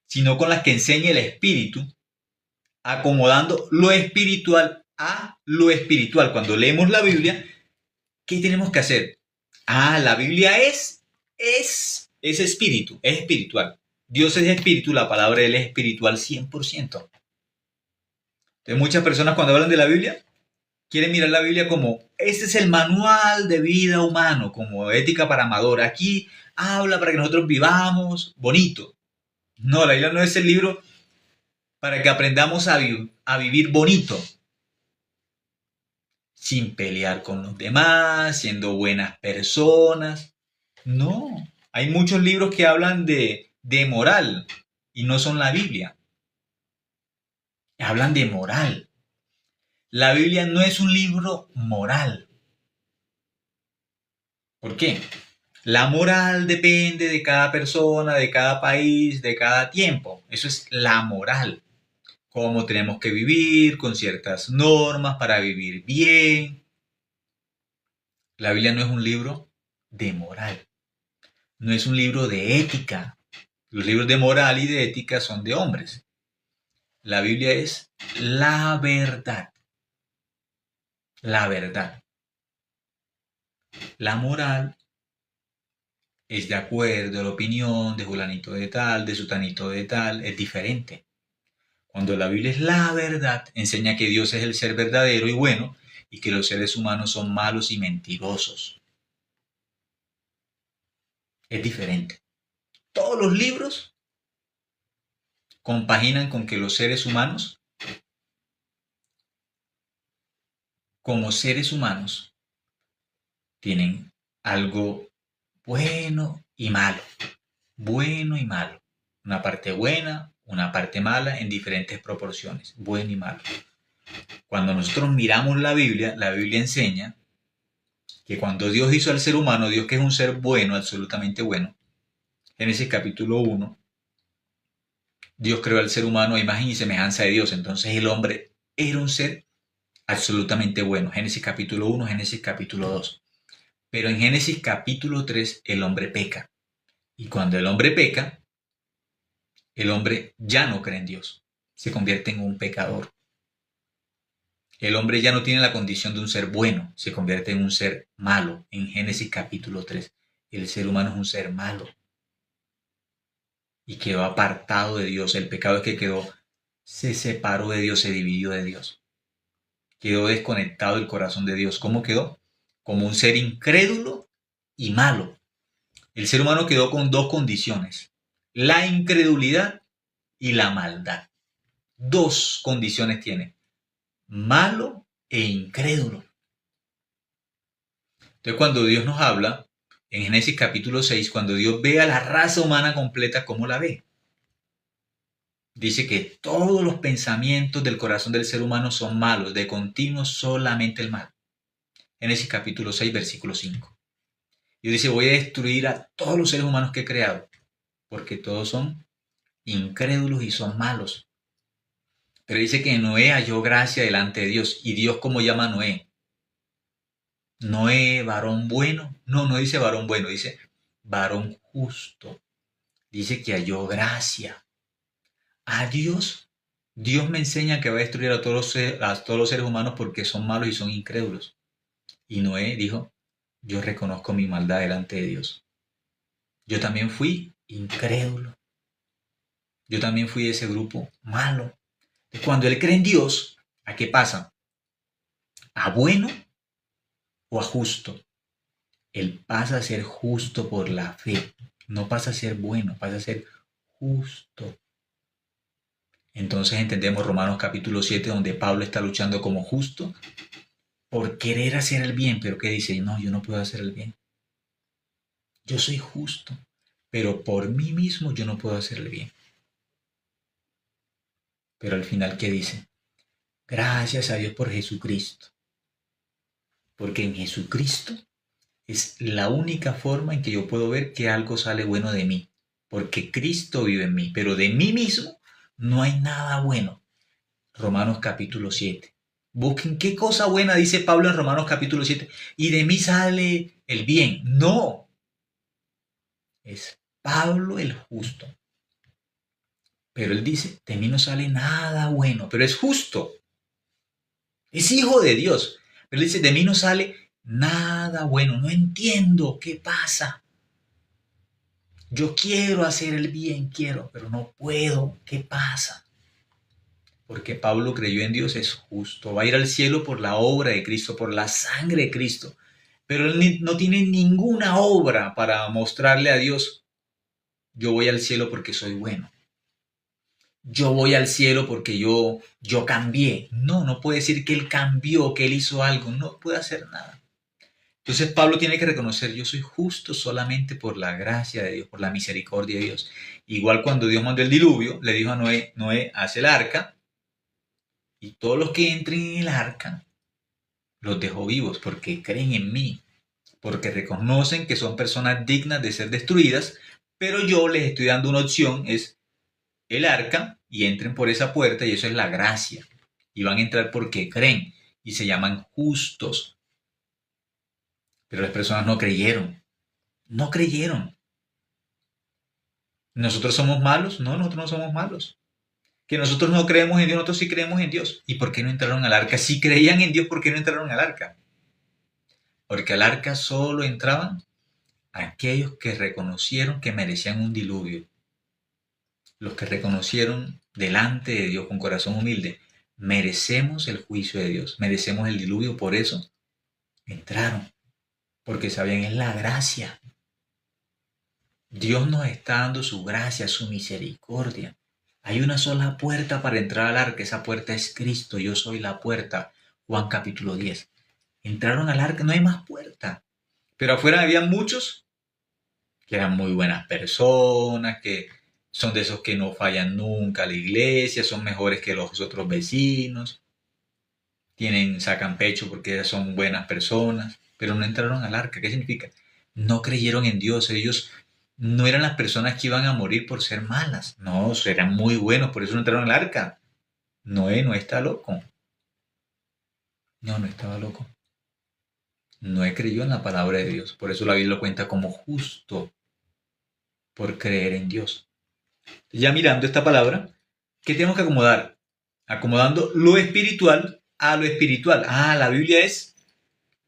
sino con las que enseña el Espíritu, acomodando lo espiritual a lo espiritual. Cuando leemos la Biblia, ¿qué tenemos que hacer? La Biblia es espíritu, es espiritual. Dios es espíritu, la palabra de Él es espiritual 100%. Entonces muchas personas cuando hablan de la Biblia, quieren mirar la Biblia como, ese es el manual de vida humano, como ética para amador. Aquí habla para que nosotros vivamos bonito. No, la Biblia no es el libro para que aprendamos a vivir bonito, sin pelear con los demás, siendo buenas personas. No, hay muchos libros que hablan de moral y no son la Biblia. Hablan de moral. La Biblia no es un libro moral. ¿Por qué? La moral depende de cada persona, de cada país, de cada tiempo. Eso es la moral. Cómo tenemos que vivir con ciertas normas para vivir bien. La Biblia no es un libro de moral. No es un libro de ética. Los libros de moral y de ética son de hombres. La Biblia es la verdad. La verdad. La moral es de acuerdo a la opinión de Julanito de tal, de Sutanito de tal, es diferente. Cuando la Biblia es la verdad, enseña que Dios es el ser verdadero y bueno y que los seres humanos son malos y mentirosos. es diferente. Todos los libros compaginan con que los seres humanos, como seres humanos, tienen algo bueno y malo. Bueno y malo. Una parte buena, una parte mala en diferentes proporciones. Bueno y malo. Cuando nosotros miramos la Biblia enseña que cuando Dios hizo al ser humano, Dios que es un ser bueno, absolutamente bueno, Génesis capítulo 1, Dios creó al ser humano a imagen y semejanza de Dios. Entonces el hombre era un ser absolutamente bueno. Génesis capítulo 1, Génesis capítulo 2. Pero en Génesis capítulo 3 el hombre peca. Y cuando el hombre peca, el hombre ya no cree en Dios. Se convierte en un pecador. El hombre ya no tiene la condición de un ser bueno, se convierte en un ser malo. En Génesis capítulo 3, el ser humano es un ser malo. Y quedó apartado de Dios. El pecado es que se separó de Dios, se dividió de Dios. Quedó desconectado del corazón de Dios. ¿Cómo quedó? Como un ser incrédulo y malo. El ser humano quedó con dos condiciones: la incredulidad y la maldad. Dos condiciones tiene: malo e incrédulo. Entonces, cuando Dios nos habla, en Génesis capítulo 6, cuando Dios ve a la raza humana completa, ¿cómo la ve? Dice que todos los pensamientos del corazón del ser humano son malos, de continuo solamente el mal. Génesis capítulo 6, versículo 5. Dios dice: voy a destruir a todos los seres humanos que he creado, porque todos son incrédulos y son malos. Pero dice que Noé halló gracia delante de Dios. ¿Y Dios cómo llama a Noé? Noé, varón bueno. No, no dice varón bueno, dice varón justo. Dice que halló gracia. A Dios me enseña que va a destruir a todos los seres humanos porque son malos y son incrédulos. Y Noé dijo: yo reconozco mi maldad delante de Dios. Yo también fui incrédulo. Yo también fui de ese grupo malo. Cuando él cree en Dios, ¿a qué pasa? ¿A bueno o a justo? Él pasa a ser justo por la fe. No pasa a ser bueno, pasa a ser justo. Entonces entendemos Romanos capítulo 7, donde Pablo está luchando como justo por querer hacer el bien, pero que dice: no, yo no puedo hacer el bien. Yo soy justo, pero por mí mismo yo no puedo hacer el bien. Pero al final, ¿qué dice? Gracias a Dios por Jesucristo. Porque en Jesucristo es la única forma en que yo puedo ver que algo sale bueno de mí. Porque Cristo vive en mí, pero de mí mismo no hay nada bueno. Romanos capítulo 7. Busquen qué cosa buena dice Pablo en Romanos capítulo 7. Y de mí sale el bien. No. Es Pablo el justo. Pero él dice: de mí no sale nada bueno. Pero es justo. Es hijo de Dios. Pero él dice: de mí no sale nada bueno. No entiendo qué pasa. Yo quiero hacer el bien, pero no puedo. ¿Qué pasa? Porque Pablo creyó en Dios, es justo. Va a ir al cielo por la obra de Cristo, por la sangre de Cristo. Pero él no tiene ninguna obra para mostrarle a Dios: yo voy al cielo porque soy bueno. Yo voy al cielo porque yo cambié. No, no puede decir que él cambió, que él hizo algo. No puede hacer nada. Entonces Pablo tiene que reconocer: yo soy justo solamente por la gracia de Dios, por la misericordia de Dios. Igual cuando Dios mandó el diluvio, le dijo a Noé: Noé, haz el arca, y todos los que entren en el arca los dejo vivos porque creen en mí, porque reconocen que son personas dignas de ser destruidas, pero yo les estoy dando una opción: es el arca, y entren por esa puerta, y eso es la gracia. Y van a entrar porque creen y se llaman justos. Pero las personas no creyeron. No creyeron. ¿Nosotros somos malos? No, nosotros no somos malos. Que nosotros no creemos en Dios, nosotros sí creemos en Dios. ¿Y por qué no entraron al arca? Si creían en Dios, ¿por qué no entraron al arca? Porque al arca solo entraban aquellos que reconocieron que merecían un diluvio. Los que reconocieron delante de Dios con corazón humilde: merecemos el juicio de Dios, merecemos el diluvio, por eso entraron. Porque sabían: es la gracia. Dios nos está dando su gracia, su misericordia. Hay una sola puerta para entrar al arca. Esa puerta es Cristo. Yo soy la puerta. Juan capítulo 10. Entraron al arca, no hay más puerta. Pero afuera había muchos que eran muy buenas personas, que son de esos que no fallan nunca a la iglesia, son mejores que los otros vecinos, sacan pecho porque son buenas personas, pero no entraron al arca. ¿Qué significa? No creyeron en Dios. Ellos no eran las personas que iban a morir por ser malas. No, eran muy buenos, por eso no entraron al arca. Noé no está loco. No estaba loco. Noé creyó en la palabra de Dios. Por eso la Biblia lo cuenta como justo por creer en Dios. Ya mirando esta palabra, ¿qué tenemos que acomodar? Acomodando lo espiritual a lo espiritual. La Biblia es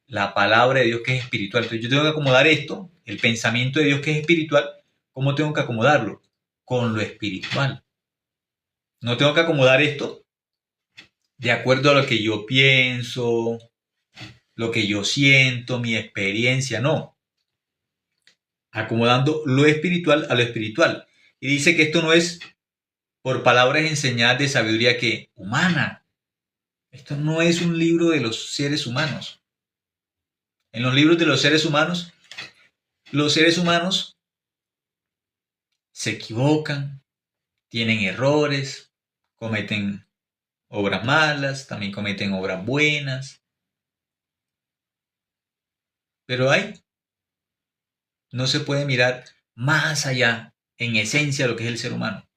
la palabra de Dios que es espiritual. Entonces yo tengo que acomodar esto, el pensamiento de Dios que es espiritual. ¿Cómo tengo que acomodarlo? Con lo espiritual. No tengo que acomodar esto de acuerdo a lo que yo pienso, lo que yo siento, mi experiencia. No. Acomodando lo espiritual a lo espiritual. Y dice que esto no es por palabras enseñadas de sabiduría que humana. Esto no es un libro de los seres humanos. En los libros de los seres humanos se equivocan, tienen errores, cometen obras malas, también cometen obras buenas. Pero no se puede mirar más allá, en esencia, lo que es el ser humano.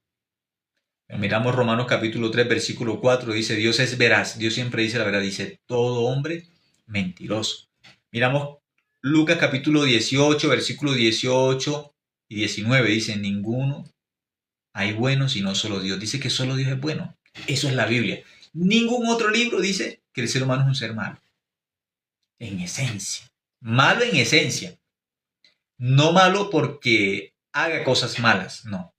Miramos Romanos capítulo 3, versículo 4, dice, Dios es veraz, Dios siempre dice la verdad, dice, todo hombre mentiroso. Miramos Lucas capítulo 18, versículo 18 y 19, dice, ninguno hay bueno sino solo Dios. Dice que solo Dios es bueno. Eso es la Biblia. Ningún otro libro dice que el ser humano es un ser malo. En esencia. Malo en esencia. No malo porque haga cosas malas, no.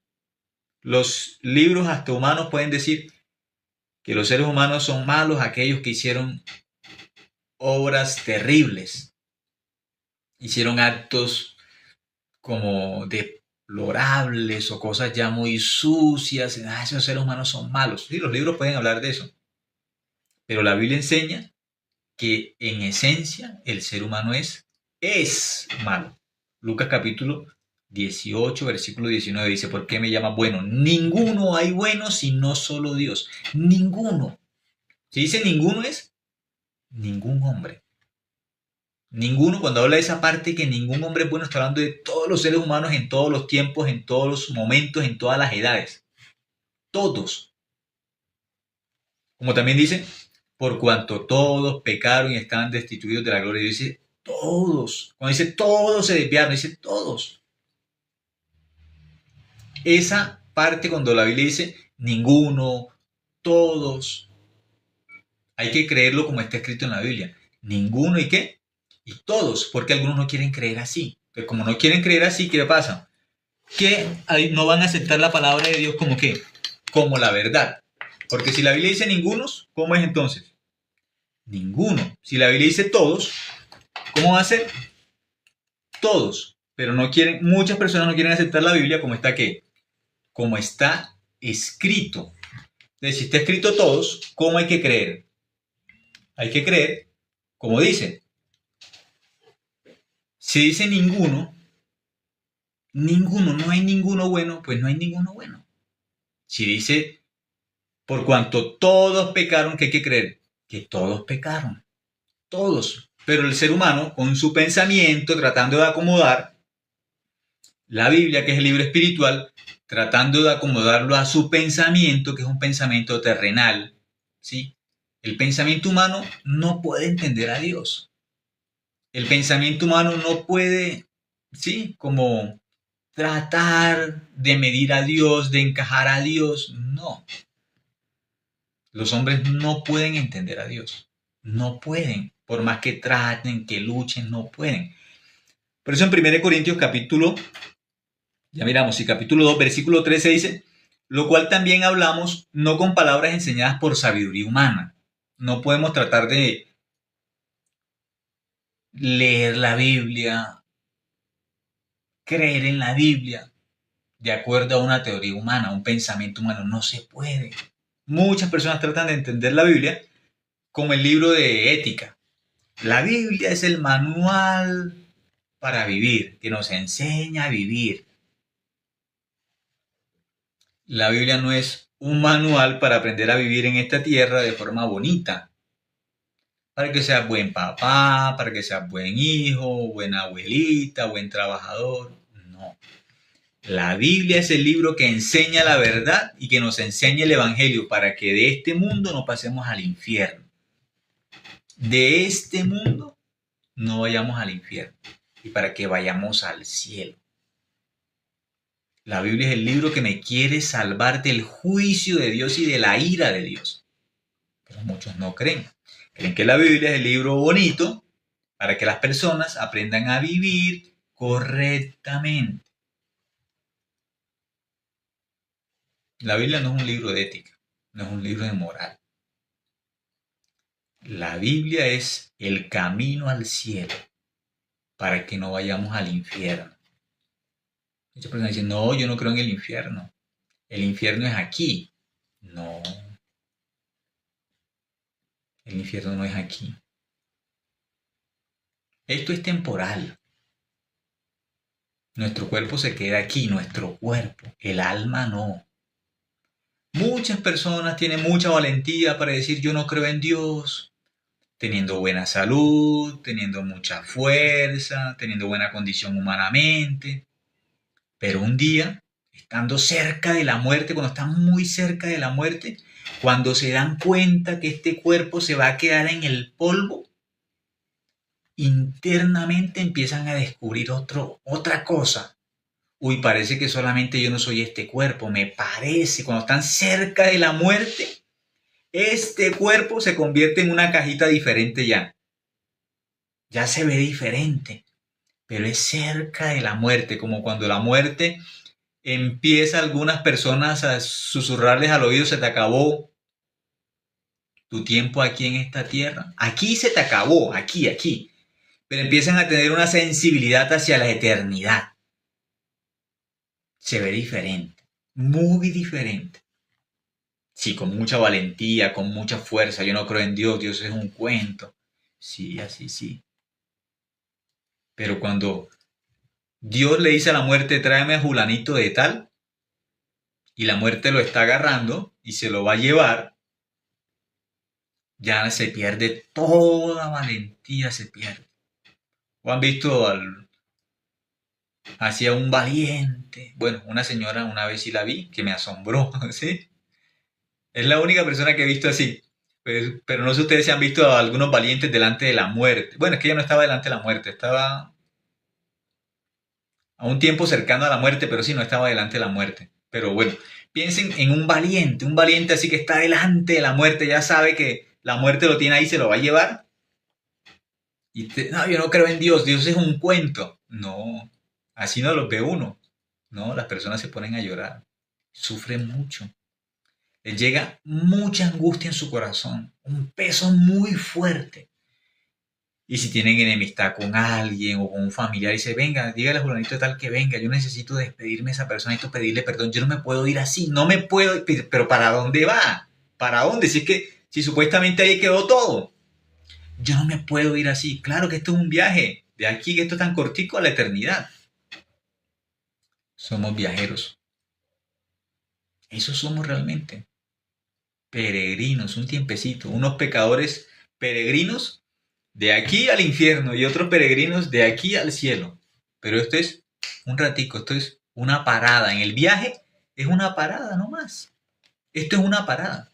Los libros hasta humanos pueden decir que los seres humanos son malos aquellos que hicieron obras terribles, hicieron actos como deplorables o cosas ya muy sucias. Esos seres humanos son malos. Sí, los libros pueden hablar de eso, pero la Biblia enseña que en esencia el ser humano es malo. Lucas capítulo 18, versículo 19 dice, ¿por qué me llama bueno? Ninguno hay bueno sino solo Dios. Ninguno. Si dice ninguno es ningún hombre. Ninguno, cuando habla de esa parte que ningún hombre es bueno, está hablando de todos los seres humanos en todos los tiempos, en todos los momentos, en todas las edades. Todos. Como también dice, por cuanto todos pecaron y estaban destituidos de la gloria de Dios. Dice todos. Cuando dice todos se desviaron, dice todos. Esa parte cuando la Biblia dice ninguno, todos, hay que creerlo como está escrito en la Biblia. Ninguno y qué? Y todos, porque algunos no quieren creer así. Pero como no quieren creer así, ¿qué pasa? Que no van a aceptar la palabra de Dios como qué? Como la verdad. Porque si la Biblia dice ningunos, ¿cómo es entonces? Ninguno. Si la Biblia dice todos, ¿cómo va a ser? Todos. Pero no quieren, muchas personas no quieren aceptar la Biblia como está ¿qué? Como está escrito. Entonces, si está escrito todos, ¿cómo hay que creer? Hay que creer como dice. Si dice ninguno, no hay ninguno bueno, pues no hay ninguno bueno. Si dice, por cuanto todos pecaron, ¿qué hay que creer? Que todos pecaron. Todos. Pero el ser humano, con su pensamiento, tratando de acomodar la Biblia, que es el libro espiritual, tratando de acomodarlo a su pensamiento, que es un pensamiento terrenal, ¿sí? El pensamiento humano no puede entender a Dios. El pensamiento humano no puede, ¿sí? Como tratar de medir a Dios, de encajar a Dios. No. Los hombres no pueden entender a Dios. No pueden. Por más que traten, que luchen, no pueden. Por eso en 1 Corintios capítulo, ya miramos, y capítulo 2, versículo 13 dice, lo cual también hablamos no con palabras enseñadas por sabiduría humana. No podemos tratar de leer la Biblia creer en la Biblia de acuerdo a una teoría humana, a un pensamiento humano. No se puede. Muchas personas tratan de entender la Biblia como el libro de ética. La Biblia es el manual para vivir, que nos enseña a vivir. La Biblia no es un manual para aprender a vivir en esta tierra de forma bonita. Para que seas buen papá, para que seas buen hijo, buena abuelita, buen trabajador. No. La Biblia es el libro que enseña la verdad y que nos enseña el Evangelio para que de este mundo no pasemos al infierno. De este mundo no vayamos al infierno y para que vayamos al cielo. La Biblia es el libro que me quiere salvar del juicio de Dios y de la ira de Dios. Pero muchos no creen. Creen que la Biblia es el libro bonito para que las personas aprendan a vivir correctamente. La Biblia no es un libro de ética, no es un libro de moral. La Biblia es el camino al cielo para que no vayamos al infierno. Muchas personas dicen, no, yo no creo en el infierno. El infierno es aquí. No, el infierno no es aquí. Esto es temporal. Nuestro cuerpo se queda aquí, nuestro cuerpo. El alma no. Muchas personas tienen mucha valentía para decir yo no creo en Dios, teniendo buena salud, teniendo mucha fuerza, teniendo buena condición humanamente. Pero un día, estando cerca de la muerte, cuando están muy cerca de la muerte, cuando se dan cuenta que este cuerpo se va a quedar en el polvo, internamente empiezan a descubrir otra cosa. Uy, parece que solamente yo no soy este cuerpo, me parece. Cuando están cerca de la muerte, este cuerpo se convierte en una cajita diferente ya. Ya se ve diferente, pero es cerca de la muerte, como cuando la muerte empieza a algunas personas a susurrarles al oído, se te acabó tu tiempo aquí en esta tierra. Aquí se te acabó, aquí. Pero empiezan a tener una sensibilidad hacia la eternidad. Se ve diferente, muy diferente. Sí, con mucha valentía, con mucha fuerza. Yo no creo en Dios, Dios es un cuento. Sí, así sí. Pero cuando Dios le dice a la muerte, tráeme a Julanito de tal, y la muerte lo está agarrando y se lo va a llevar, ya se pierde toda valentía, se pierde. ¿O han visto hacia un valiente? Bueno, una señora una vez sí la vi, que me asombró, ¿sí? Es la única persona que he visto así. Pero no sé ustedes si han visto a algunos valientes delante de la muerte. Bueno, es que ella no estaba delante de la muerte, estaba a un tiempo cercano a la muerte, pero sí, no estaba delante de la muerte. Pero bueno, piensen en un valiente así que está delante de la muerte, ya sabe que la muerte lo tiene ahí, se lo va a llevar. Y no, yo no creo en Dios, Dios es un cuento. No, así no los ve uno. No, las personas se ponen a llorar, sufren mucho. Les llega mucha angustia en su corazón, un peso muy fuerte. Y si tienen enemistad con alguien o con un familiar y dice, venga, dígale a fulanito de tal que venga, yo necesito despedirme de esa persona, necesito pedirle perdón, yo no me puedo ir así, no me puedo ir, pero ¿para dónde va? ¿Para dónde? Si es que, si supuestamente ahí quedó todo. Yo no me puedo ir así. Claro que esto es un viaje, de aquí que esto es tan cortico a la eternidad. Somos viajeros. Eso somos realmente. Peregrinos, un tiempecito, unos pecadores peregrinos de aquí al infierno y otros peregrinos de aquí al cielo. Pero esto es un ratico, esto es una parada. En el viaje es una parada nomás. Esto es una parada.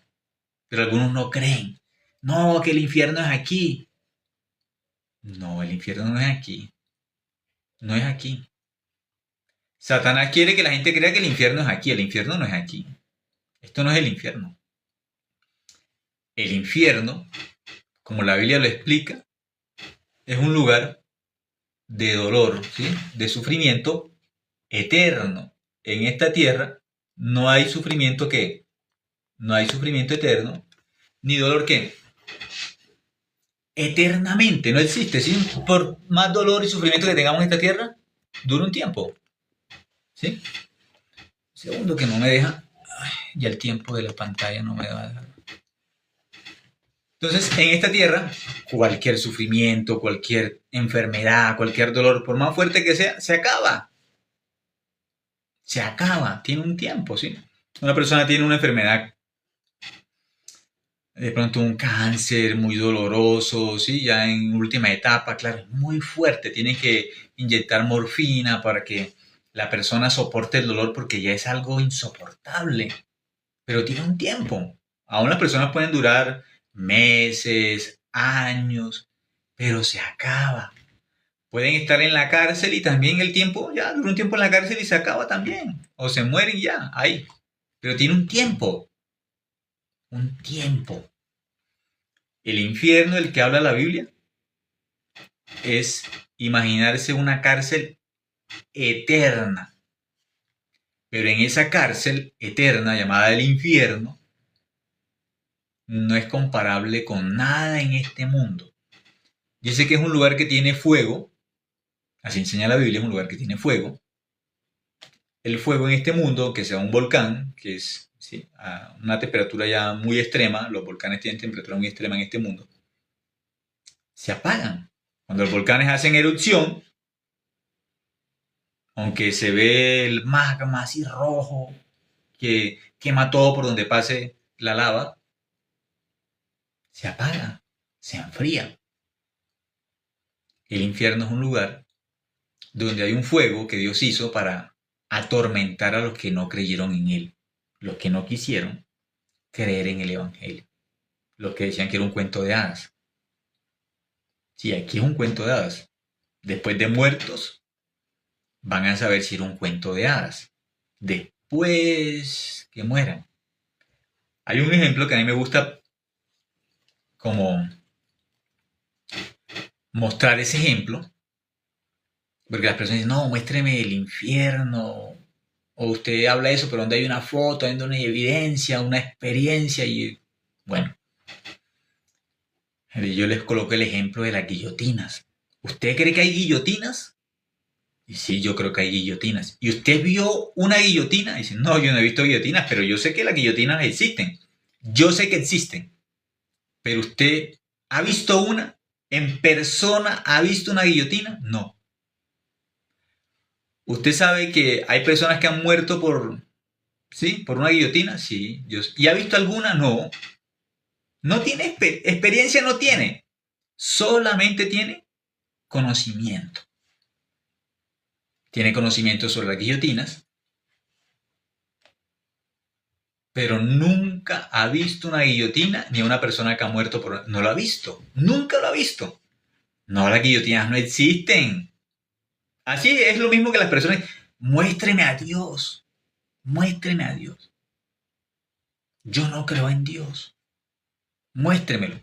Pero algunos no creen. No, que el infierno es aquí. No, el infierno no es aquí. No es aquí. Satanás quiere que la gente crea que el infierno es aquí. El infierno no es aquí. Esto no es el infierno. El infierno, como la Biblia lo explica, es un lugar de dolor, ¿sí? De sufrimiento eterno. En esta tierra no hay sufrimiento que, no hay sufrimiento eterno, ni dolor que eternamente no existe. ¿Sí? Por más dolor y sufrimiento que tengamos en esta tierra, dura un tiempo. ¿Sí? Segundo que no me deja. Ay, ya el tiempo de la pantalla no me va a dejar. Entonces, en esta tierra, cualquier sufrimiento, cualquier enfermedad, cualquier dolor, por más fuerte que sea, se acaba. Se acaba. Tiene un tiempo, ¿sí? Una persona tiene una enfermedad, de pronto un cáncer muy doloroso, ¿sí? Ya en última etapa, claro, muy fuerte. Tienen que inyectar morfina para que la persona soporte el dolor porque ya es algo insoportable. Pero tiene un tiempo. Aún las personas pueden durar meses, años, pero se acaba. Pueden estar en la cárcel y también el tiempo, ya dura un tiempo en la cárcel y se acaba también. O se mueren ya, ahí. Pero tiene un tiempo. Un tiempo. El infierno del que habla la Biblia es imaginarse una cárcel eterna. Pero en esa cárcel eterna llamada el infierno no es comparable con nada en este mundo. Dice que es un lugar que tiene fuego, así enseña la Biblia, es un lugar que tiene fuego. El fuego en este mundo, aunque sea un volcán, que es ¿sí? a una temperatura ya muy extrema, los volcanes tienen temperatura muy extrema en este mundo, se apagan. Cuando los volcanes hacen erupción, aunque se ve el magma así rojo, que quema todo por donde pase la lava, se apaga, se enfría. El infierno es un lugar donde hay un fuego que Dios hizo para atormentar a los que no creyeron en Él, los que no quisieron creer en el Evangelio, los que decían que era un cuento de hadas. Sí, aquí es un cuento de hadas. Después de muertos, van a saber si era un cuento de hadas. Después que mueran. Hay un ejemplo que a mí me gusta como mostrar ese ejemplo, porque las personas dicen, no, muéstreme el infierno, o usted habla de eso, pero donde hay una foto, donde hay una evidencia, una experiencia, y bueno, yo les coloco el ejemplo de las guillotinas. ¿Usted cree que hay guillotinas? Y sí, yo creo que hay guillotinas. ¿Y usted vio una guillotina? Y dice, no, yo no he visto guillotinas, pero yo sé que las guillotinas existen. Yo sé que existen. Pero usted ha visto una, en persona ha visto una guillotina? No. ¿Usted sabe que hay personas que han muerto ¿sí? por una guillotina? Sí. ¿Y ha visto alguna? No. No tiene experiencia, no tiene. Solamente tiene conocimiento. Tiene conocimiento sobre las guillotinas, pero nunca ha visto una guillotina ni a una persona que ha muerto por... No lo ha visto. Nunca lo ha visto. No, las guillotinas no existen. Así es lo mismo que las personas. Muéstreme a Dios. Muéstreme a Dios. Yo no creo en Dios. Muéstremelo.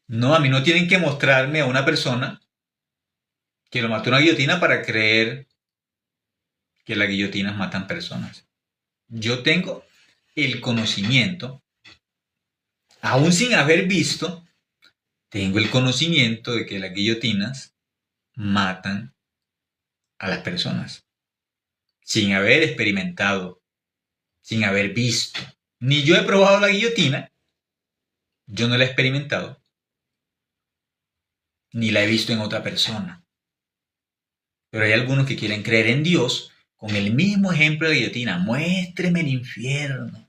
No, a mí no tienen que mostrarme a una persona que lo mató una guillotina para creer que las guillotinas matan personas. Yo tengo el conocimiento, aún sin haber visto, tengo el conocimiento de que las guillotinas matan a las personas. Sin haber experimentado, sin haber visto. Ni yo he probado la guillotina, yo no la he experimentado, ni la he visto en otra persona. Pero hay algunos que quieren creer en Dios con el mismo ejemplo de la guillotina. Muéstreme el infierno.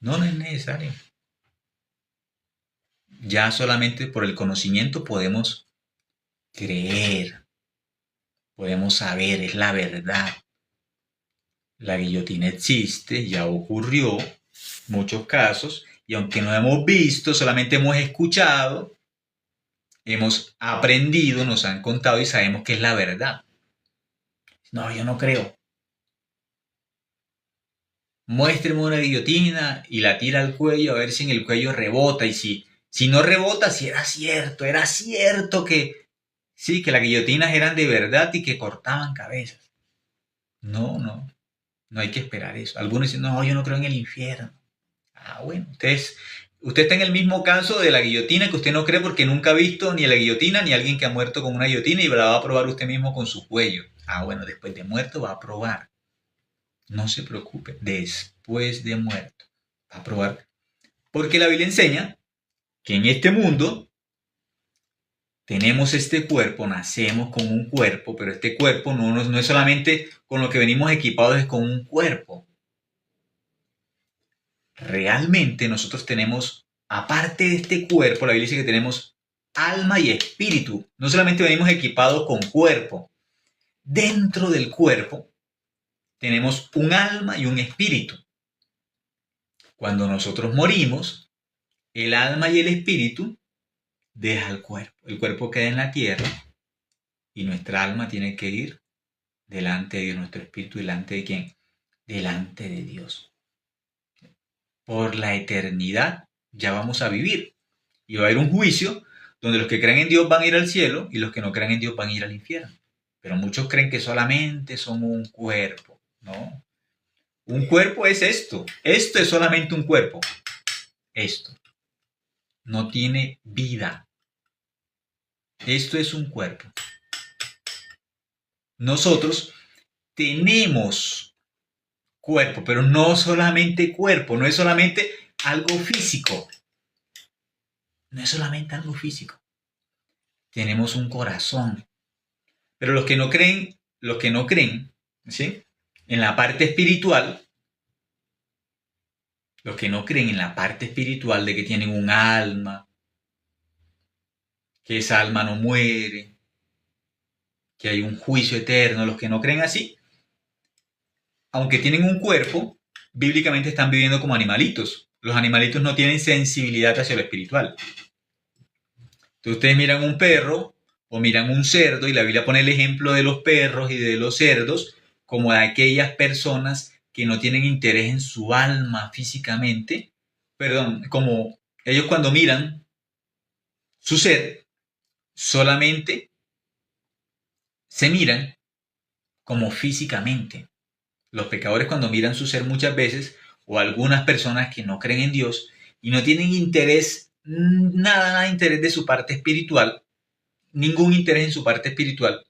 No, no es necesario. Ya solamente por el conocimiento podemos creer, podemos saber, es la verdad. La guillotina existe, ya ocurrió, muchos casos, y aunque no hemos visto, solamente hemos escuchado, hemos aprendido, nos han contado y sabemos que es la verdad. No, yo no creo. Muéstreme una guillotina y la tira al cuello a ver si en el cuello rebota y si no rebota, si era cierto que sí, que las guillotinas eran de verdad y que cortaban cabezas. No, no, no hay que esperar eso. Algunos dicen, no, yo no creo en el infierno. Ah, bueno, usted está en el mismo caso de la guillotina que usted no cree porque nunca ha visto ni la guillotina ni alguien que ha muerto con una guillotina y la va a probar usted mismo con su cuello. Ah, bueno, después de muerto va a probar. No se preocupe, después de muerto. Va a probar. Porque la Biblia enseña que en este mundo tenemos este cuerpo, nacemos con un cuerpo, pero este cuerpo no es solamente con lo que venimos equipados, es con un cuerpo. Realmente nosotros tenemos, aparte de este cuerpo, la Biblia dice que tenemos alma y espíritu. No solamente venimos equipados con cuerpo. Dentro del cuerpo tenemos un alma y un espíritu. Cuando nosotros morimos, el alma y el espíritu deja el cuerpo. El cuerpo queda en la tierra y nuestra alma tiene que ir delante de Dios, nuestro espíritu delante de ¿quién? Delante de Dios. Por la eternidad ya vamos a vivir. Y va a haber un juicio donde los que creen en Dios van a ir al cielo y los que no creen en Dios van a ir al infierno. Pero muchos creen que solamente somos un cuerpo, ¿no? Un cuerpo es esto. Esto es solamente un cuerpo. Esto. No tiene vida. Esto es un cuerpo. Nosotros tenemos cuerpo, pero no solamente cuerpo, no es solamente algo físico. No es solamente algo físico. Tenemos un corazón. Pero los que no creen, ¿sí? En la parte espiritual, los que no creen en la parte espiritual de que tienen un alma, que esa alma no muere, que hay un juicio eterno, los que no creen así, aunque tienen un cuerpo, bíblicamente están viviendo como animalitos. Los animalitos no tienen sensibilidad hacia lo espiritual. Entonces ustedes miran un perro o miran un cerdo y la Biblia pone el ejemplo de los perros y de los cerdos como de aquellas personas que no tienen interés en su alma físicamente. Perdón, como ellos cuando miran su ser, solamente se miran como físicamente. Los pecadores cuando miran su ser muchas veces, o algunas personas que no creen en Dios y no tienen interés, nada de interés de su parte espiritual, ningún interés en su parte espiritual,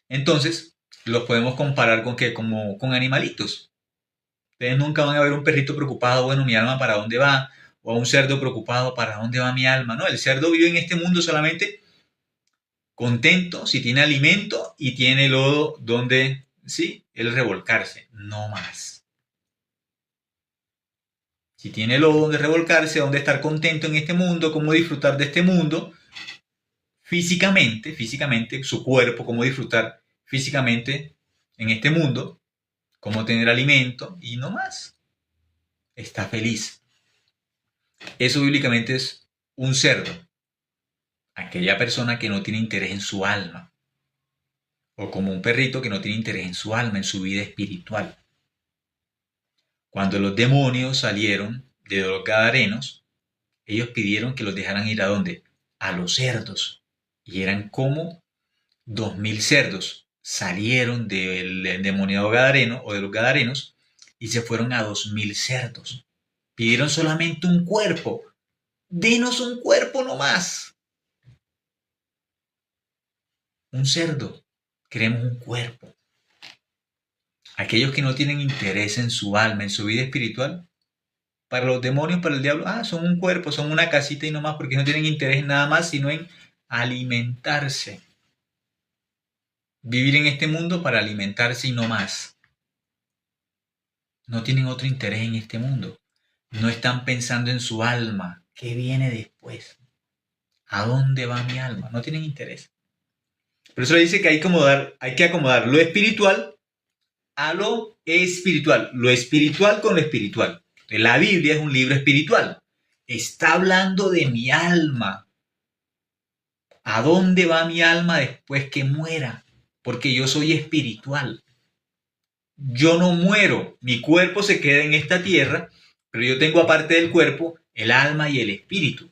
entonces los podemos comparar con qué, como con animalitos. Ustedes nunca van a ver un perrito preocupado, bueno, mi alma para dónde va, o a un cerdo preocupado, para dónde va mi alma. No, el cerdo vive en este mundo solamente contento si tiene alimento y tiene lodo donde, sí, él revolcarse, no más. Si tiene lodo donde revolcarse, donde estar contento en este mundo, cómo disfrutar de este mundo, físicamente, su cuerpo, cómo disfrutar físicamente en este mundo, cómo tener alimento y no más. Está feliz. Eso bíblicamente es un cerdo. Aquella persona que no tiene interés en su alma. O como un perrito que no tiene interés en su alma, en su vida espiritual. Cuando los demonios salieron de los gadarenos, ellos pidieron que los dejaran ir ¿a dónde? A los cerdos. Y eran como 2000 cerdos. Salieron del endemoniado gadareno o de los gadarenos y se fueron a 2000 cerdos. Pidieron solamente un cuerpo. Denos un cuerpo nomás. Un cerdo. Queremos un cuerpo. Aquellos que no tienen interés en su alma, en su vida espiritual, para los demonios, para el diablo, son un cuerpo, son una casita y no más, porque no tienen interés en nada más, sino en alimentarse. Vivir en este mundo para alimentarse y no más. No tienen otro interés en este mundo. No están pensando en su alma. ¿Qué viene después? ¿A dónde va mi alma? No tienen interés. Por eso le dice que hay que acomodar lo espiritual a lo espiritual. Lo espiritual con lo espiritual. La Biblia es un libro espiritual. Está hablando de mi alma. ¿A dónde va mi alma después que muera? Porque yo soy espiritual. Yo no muero. Mi cuerpo se queda en esta tierra, pero yo tengo aparte del cuerpo el alma y el espíritu.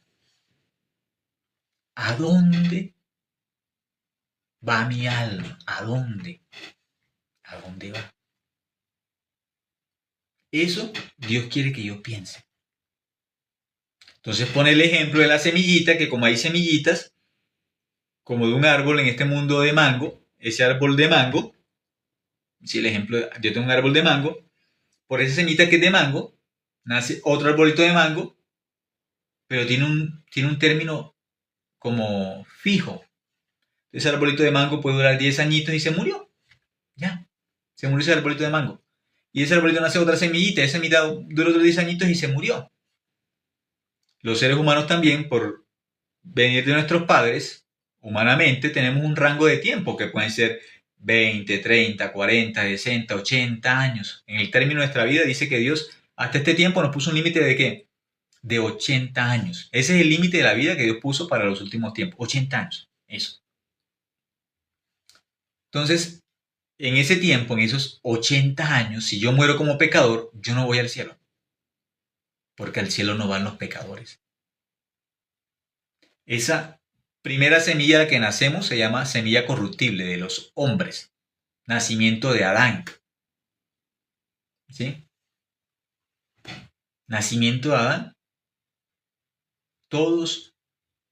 ¿A dónde va mi alma? ¿A dónde? ¿A dónde va? Eso Dios quiere que yo piense. Entonces pone el ejemplo de la semillita, que como hay semillitas, como de un árbol en este mundo de mango, ese árbol de mango Si el ejemplo, yo tengo un árbol de mango, por esa semillita que es de mango, nace otro arbolito de mango, pero tiene un término como fijo. Ese arbolito de mango puede durar 10 añitos y se murió. Ya, se murió ese arbolito de mango. Y ese arbolito nace otra semillita, esa semillita duró otros 10 añitos y se murió. Los seres humanos también, por venir de nuestros padres, humanamente tenemos un rango de tiempo que pueden ser 20, 30, 40, 60, 80 años. En el término de nuestra vida dice que Dios hasta este tiempo nos puso un límite de ¿qué? De 80 años. Ese es el límite de la vida que Dios puso para los últimos tiempos. 80 años. Eso. Entonces, en ese tiempo, en esos 80 años, si yo muero como pecador, yo no voy al cielo. Porque al cielo no van los pecadores. Esa primera semilla de la que nacemos se llama semilla corruptible de los hombres. Nacimiento de Adán. ¿Sí? Nacimiento de Adán. Todos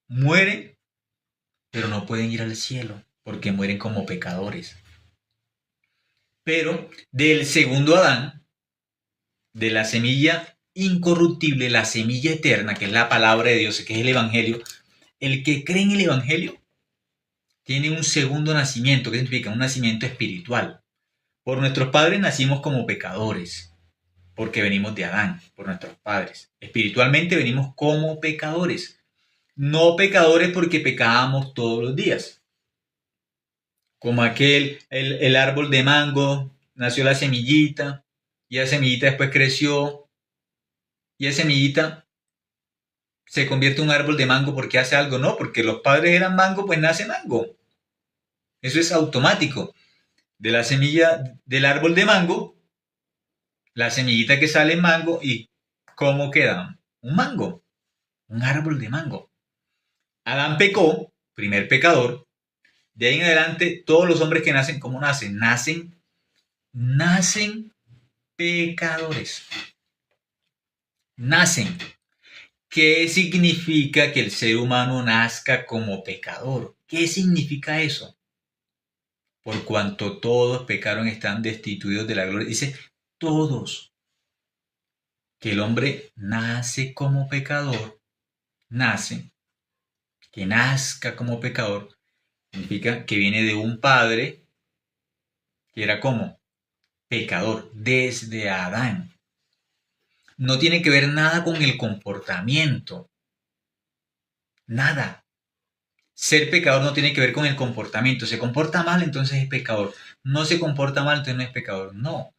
mueren, pero no pueden ir al cielo porque mueren como pecadores. Pero del segundo Adán, de la semilla incorruptible, la semilla eterna, que es la palabra de Dios, que es el Evangelio, el que cree en el Evangelio tiene un segundo nacimiento, que significa un nacimiento espiritual. Por nuestros padres nacimos como pecadores, porque venimos de Adán, por nuestros padres. Espiritualmente venimos como pecadores, no pecadores porque pecábamos todos los días. Como el árbol de mango, nació la semillita, y la semillita después creció, y esa semillita se convierte en un árbol de mango porque hace algo, no, porque los padres eran mango, pues nace mango. Eso es automático. De la semilla del árbol de mango, la semillita que sale en mango, y ¿cómo queda? Un mango, un árbol de mango. Adán pecó, primer pecador. De ahí en adelante, todos los hombres que nacen, ¿cómo nacen? Nacen pecadores. Nacen. ¿Qué significa que el ser humano nazca como pecador? ¿Qué significa eso? Por cuanto todos pecaron, están destituidos de la gloria. Dice, todos. Que el hombre nace como pecador, nace, que nazca como pecador, significa que viene de un padre que era como pecador desde Adán. No tiene que ver nada con el comportamiento. Nada. Ser pecador no tiene que ver con el comportamiento. Se comporta mal, entonces es pecador. No se comporta mal, entonces no es pecador. No.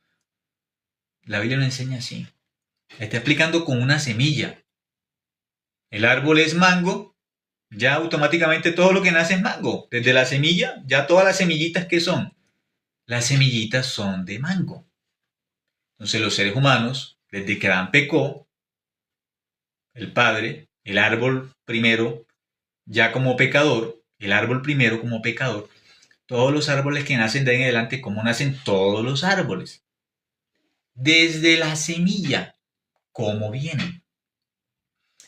La Biblia no enseña así. Está explicando con una semilla. El árbol es mango, ya automáticamente todo lo que nace es mango. Desde la semilla, ya todas las semillitas que son. Las semillitas son de mango. Entonces los seres humanos, desde que Adán pecó, el Padre, el árbol primero, ya como pecador, el árbol primero como pecador, todos los árboles que nacen de ahí en adelante, ¿cómo nacen todos los árboles? Desde la semilla, ¿cómo vienen?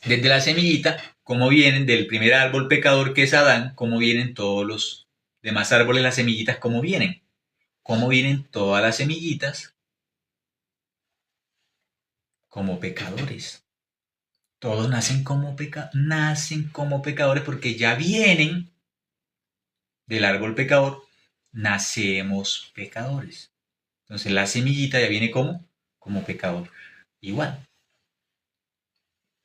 Desde la semillita, ¿cómo vienen? Del primer árbol pecador que es Adán, ¿cómo vienen todos los demás árboles, las semillitas, cómo vienen? ¿Cómo vienen todas las semillitas? Como pecadores. Todos nacen como pecadores porque ya vienen del árbol pecador, nacemos pecadores. Entonces la semillita ya viene como pecador. Igual.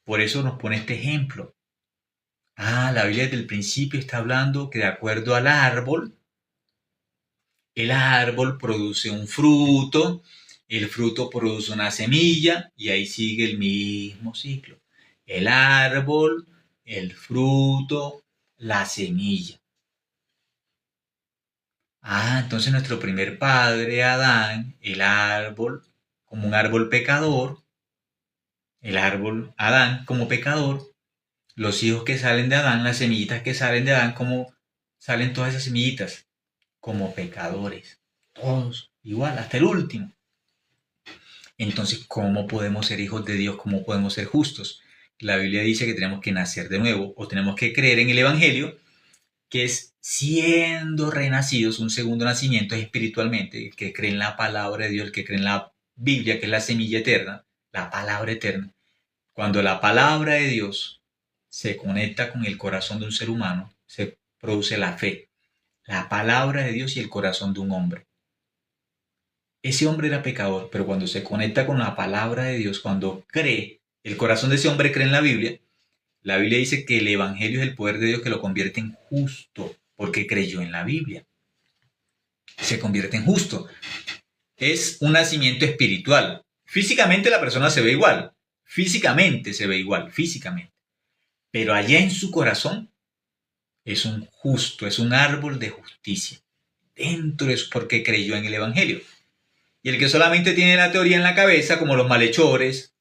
Por eso nos pone este ejemplo. La Biblia desde el principio está hablando que de acuerdo al árbol, el árbol produce un fruto, el fruto produce una semilla y ahí sigue el mismo ciclo. El árbol, el fruto, la semilla. Entonces nuestro primer padre, Adán, el árbol, como un árbol pecador, el árbol, Adán, como pecador, los hijos que salen de Adán, las semillitas que salen de Adán, como salen todas esas semillitas, como pecadores, todos, igual, hasta el último. Entonces, ¿cómo podemos ser hijos de Dios? ¿Cómo podemos ser justos? La Biblia dice que tenemos que nacer de nuevo o tenemos que creer en el Evangelio que es siendo renacidos, un segundo nacimiento espiritualmente, el que cree en la palabra de Dios, el que cree en la Biblia, que es la semilla eterna, la palabra eterna. Cuando la palabra de Dios se conecta con el corazón de un ser humano, se produce la fe, la palabra de Dios y el corazón de un hombre. Ese hombre era pecador, pero cuando se conecta con la palabra de Dios, cuando cree, el corazón de ese hombre cree en la Biblia dice que el Evangelio es el poder de Dios que lo convierte en justo, porque creyó en la Biblia. Se convierte en justo. Es un nacimiento espiritual. Físicamente la persona se ve igual. Físicamente se ve igual, físicamente. Pero allá en su corazón es un justo, es un árbol de justicia. Dentro es porque creyó en el Evangelio. Y el que solamente tiene la teoría en la cabeza, como los malhechores,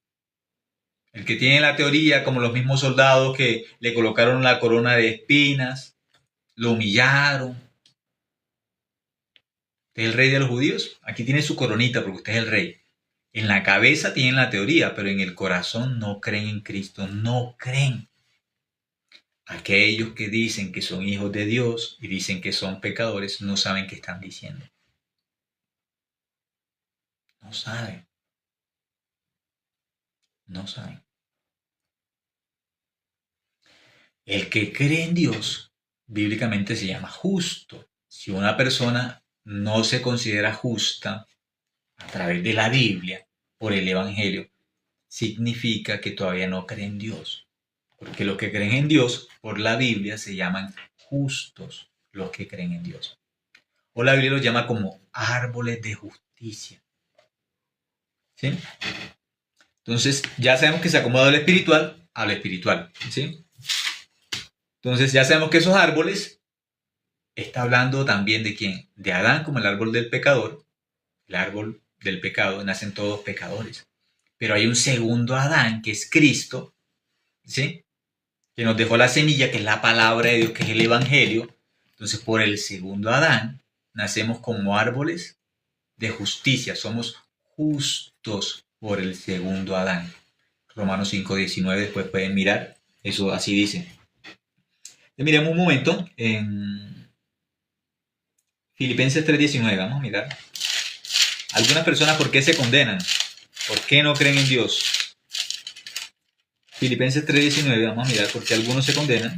el que tiene la teoría, como los mismos soldados que le colocaron la corona de espinas, lo humillaron. ¿Usted es el rey de los judíos? Aquí tiene su coronita porque usted es el rey. En la cabeza tienen la teoría, pero en el corazón no creen en Cristo, no creen. Aquellos que dicen que son hijos de Dios y dicen que son pecadores no saben qué están diciendo. No saben. No saben. El que cree en Dios, bíblicamente se llama justo. Si una persona no se considera justa a través de la Biblia, por el Evangelio, significa que todavía no cree en Dios. Porque los que creen en Dios, por la Biblia, se llaman justos, los que creen en Dios. O la Biblia los llama como árboles de justicia. ¿Sí? Entonces, ya sabemos que se acomoda de lo espiritual a lo espiritual. ¿Sí? Entonces, ya sabemos que esos árboles está hablando también de quién? De Adán como el árbol del pecador. El árbol del pecado, nacen todos pecadores. Pero hay un segundo Adán, que es Cristo, ¿sí? Que nos dejó la semilla, que es la palabra de Dios, que es el Evangelio. Entonces, por el segundo Adán, nacemos como árboles de justicia. Somos justos por el segundo Adán. Romanos 5:19, después pueden mirar. Eso así dice. Miremos un momento en Filipenses 3:19. Vamos a mirar. Algunas personas, ¿por qué se condenan? ¿Por qué no creen en Dios? Filipenses 3:19, vamos a mirar por qué algunos se condenan.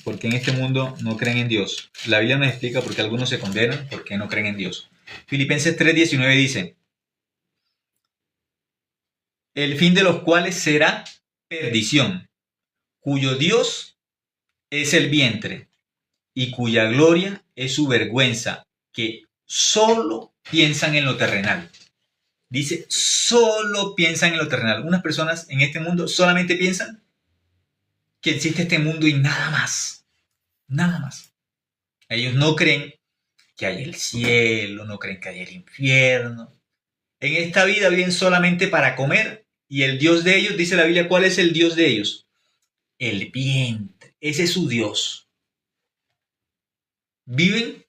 ¿Por qué en este mundo no creen en Dios? La Biblia nos explica por qué algunos se condenan, por qué no creen en Dios. Filipenses 3:19 dice: el fin de los cuales será perdición, cuyo Dios es el vientre y cuya gloria es su vergüenza, que solo piensan en lo terrenal. Dice, solo piensan en lo terrenal. Unas personas en este mundo solamente piensan que existe este mundo y nada más. Nada más. Ellos no creen que hay el cielo, no creen que hay el infierno. En esta vida viven solamente para comer y el Dios de ellos, dice la Biblia, ¿cuál es el Dios de ellos? El vientre. Ese es su Dios. Viven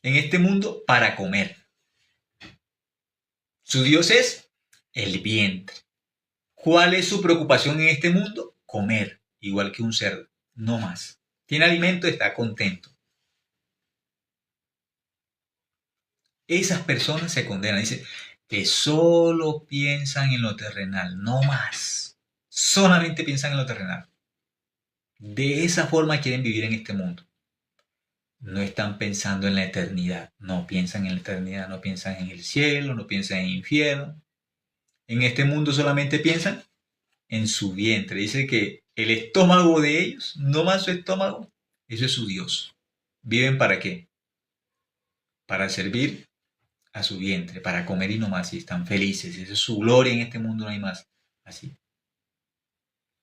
en este mundo para comer. Su Dios es el vientre. ¿Cuál es su preocupación en este mundo? Comer, igual que un cerdo, no más. Tiene alimento, está contento. Esas personas se condenan, dice que solo piensan en lo terrenal, no más. Solamente piensan en lo terrenal. De esa forma quieren vivir en este mundo. No están pensando en la eternidad, no piensan en la eternidad, no piensan en el cielo, no piensan en el infierno. En este mundo solamente piensan en su vientre. Dice que el estómago de ellos, no más su estómago, eso es su Dios. ¿Viven para qué? Para servir a su vientre, para comer y no más, y están felices. Esa es su gloria en este mundo, no hay más. Así.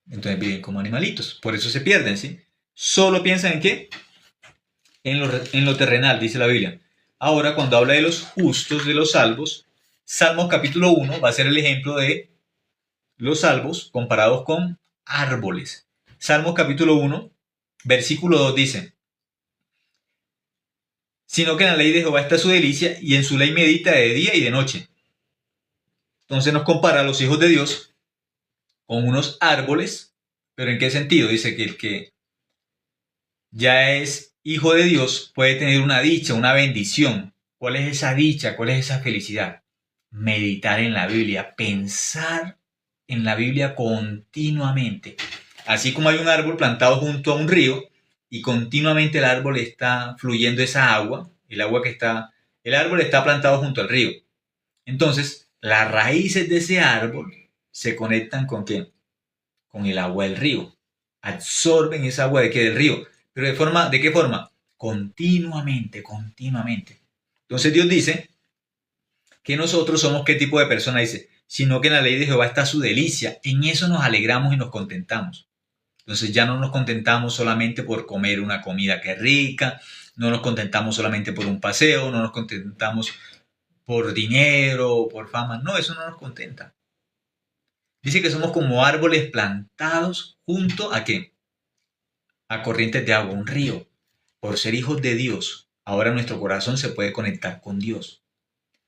Entonces viven como animalitos, por eso se pierden, ¿sí? Solo piensan en qué? En lo terrenal, dice la Biblia. Ahora, cuando habla de los justos, de los salvos, Salmos capítulo 1 va a ser el ejemplo de los salvos comparados con árboles. Salmos capítulo 1, versículo 2 dice: sino que en la ley de Jehová está su delicia, y en su ley medita de día y de noche. Entonces nos compara a los hijos de Dios con unos árboles ¿Pero en qué sentido? Dice que el que ya es hijo de Dios puede tener una dicha, una bendición. ¿Cuál es esa dicha? ¿Cuál es esa felicidad? Meditar en la Biblia, pensar en la Biblia continuamente. Así como hay un árbol plantado junto a un río y continuamente el árbol está fluyendo esa agua, el árbol está plantado junto al río. Entonces, las raíces de ese árbol se conectan con ¿qué? Con el agua del río. Absorben esa agua del río. Pero ¿de qué forma? Continuamente, continuamente. Entonces Dios dice que nosotros somos qué tipo de persona, dice, sino que en la ley de Jehová está su delicia. En eso nos alegramos y nos contentamos. Entonces ya no nos contentamos solamente por comer una comida que es rica, no nos contentamos solamente por un paseo, no nos contentamos por dinero, por fama. No, eso no nos contenta. Dice que somos como árboles plantados junto a qué? A corrientes de agua, un río. Por ser hijos de Dios, ahora nuestro corazón se puede conectar con Dios.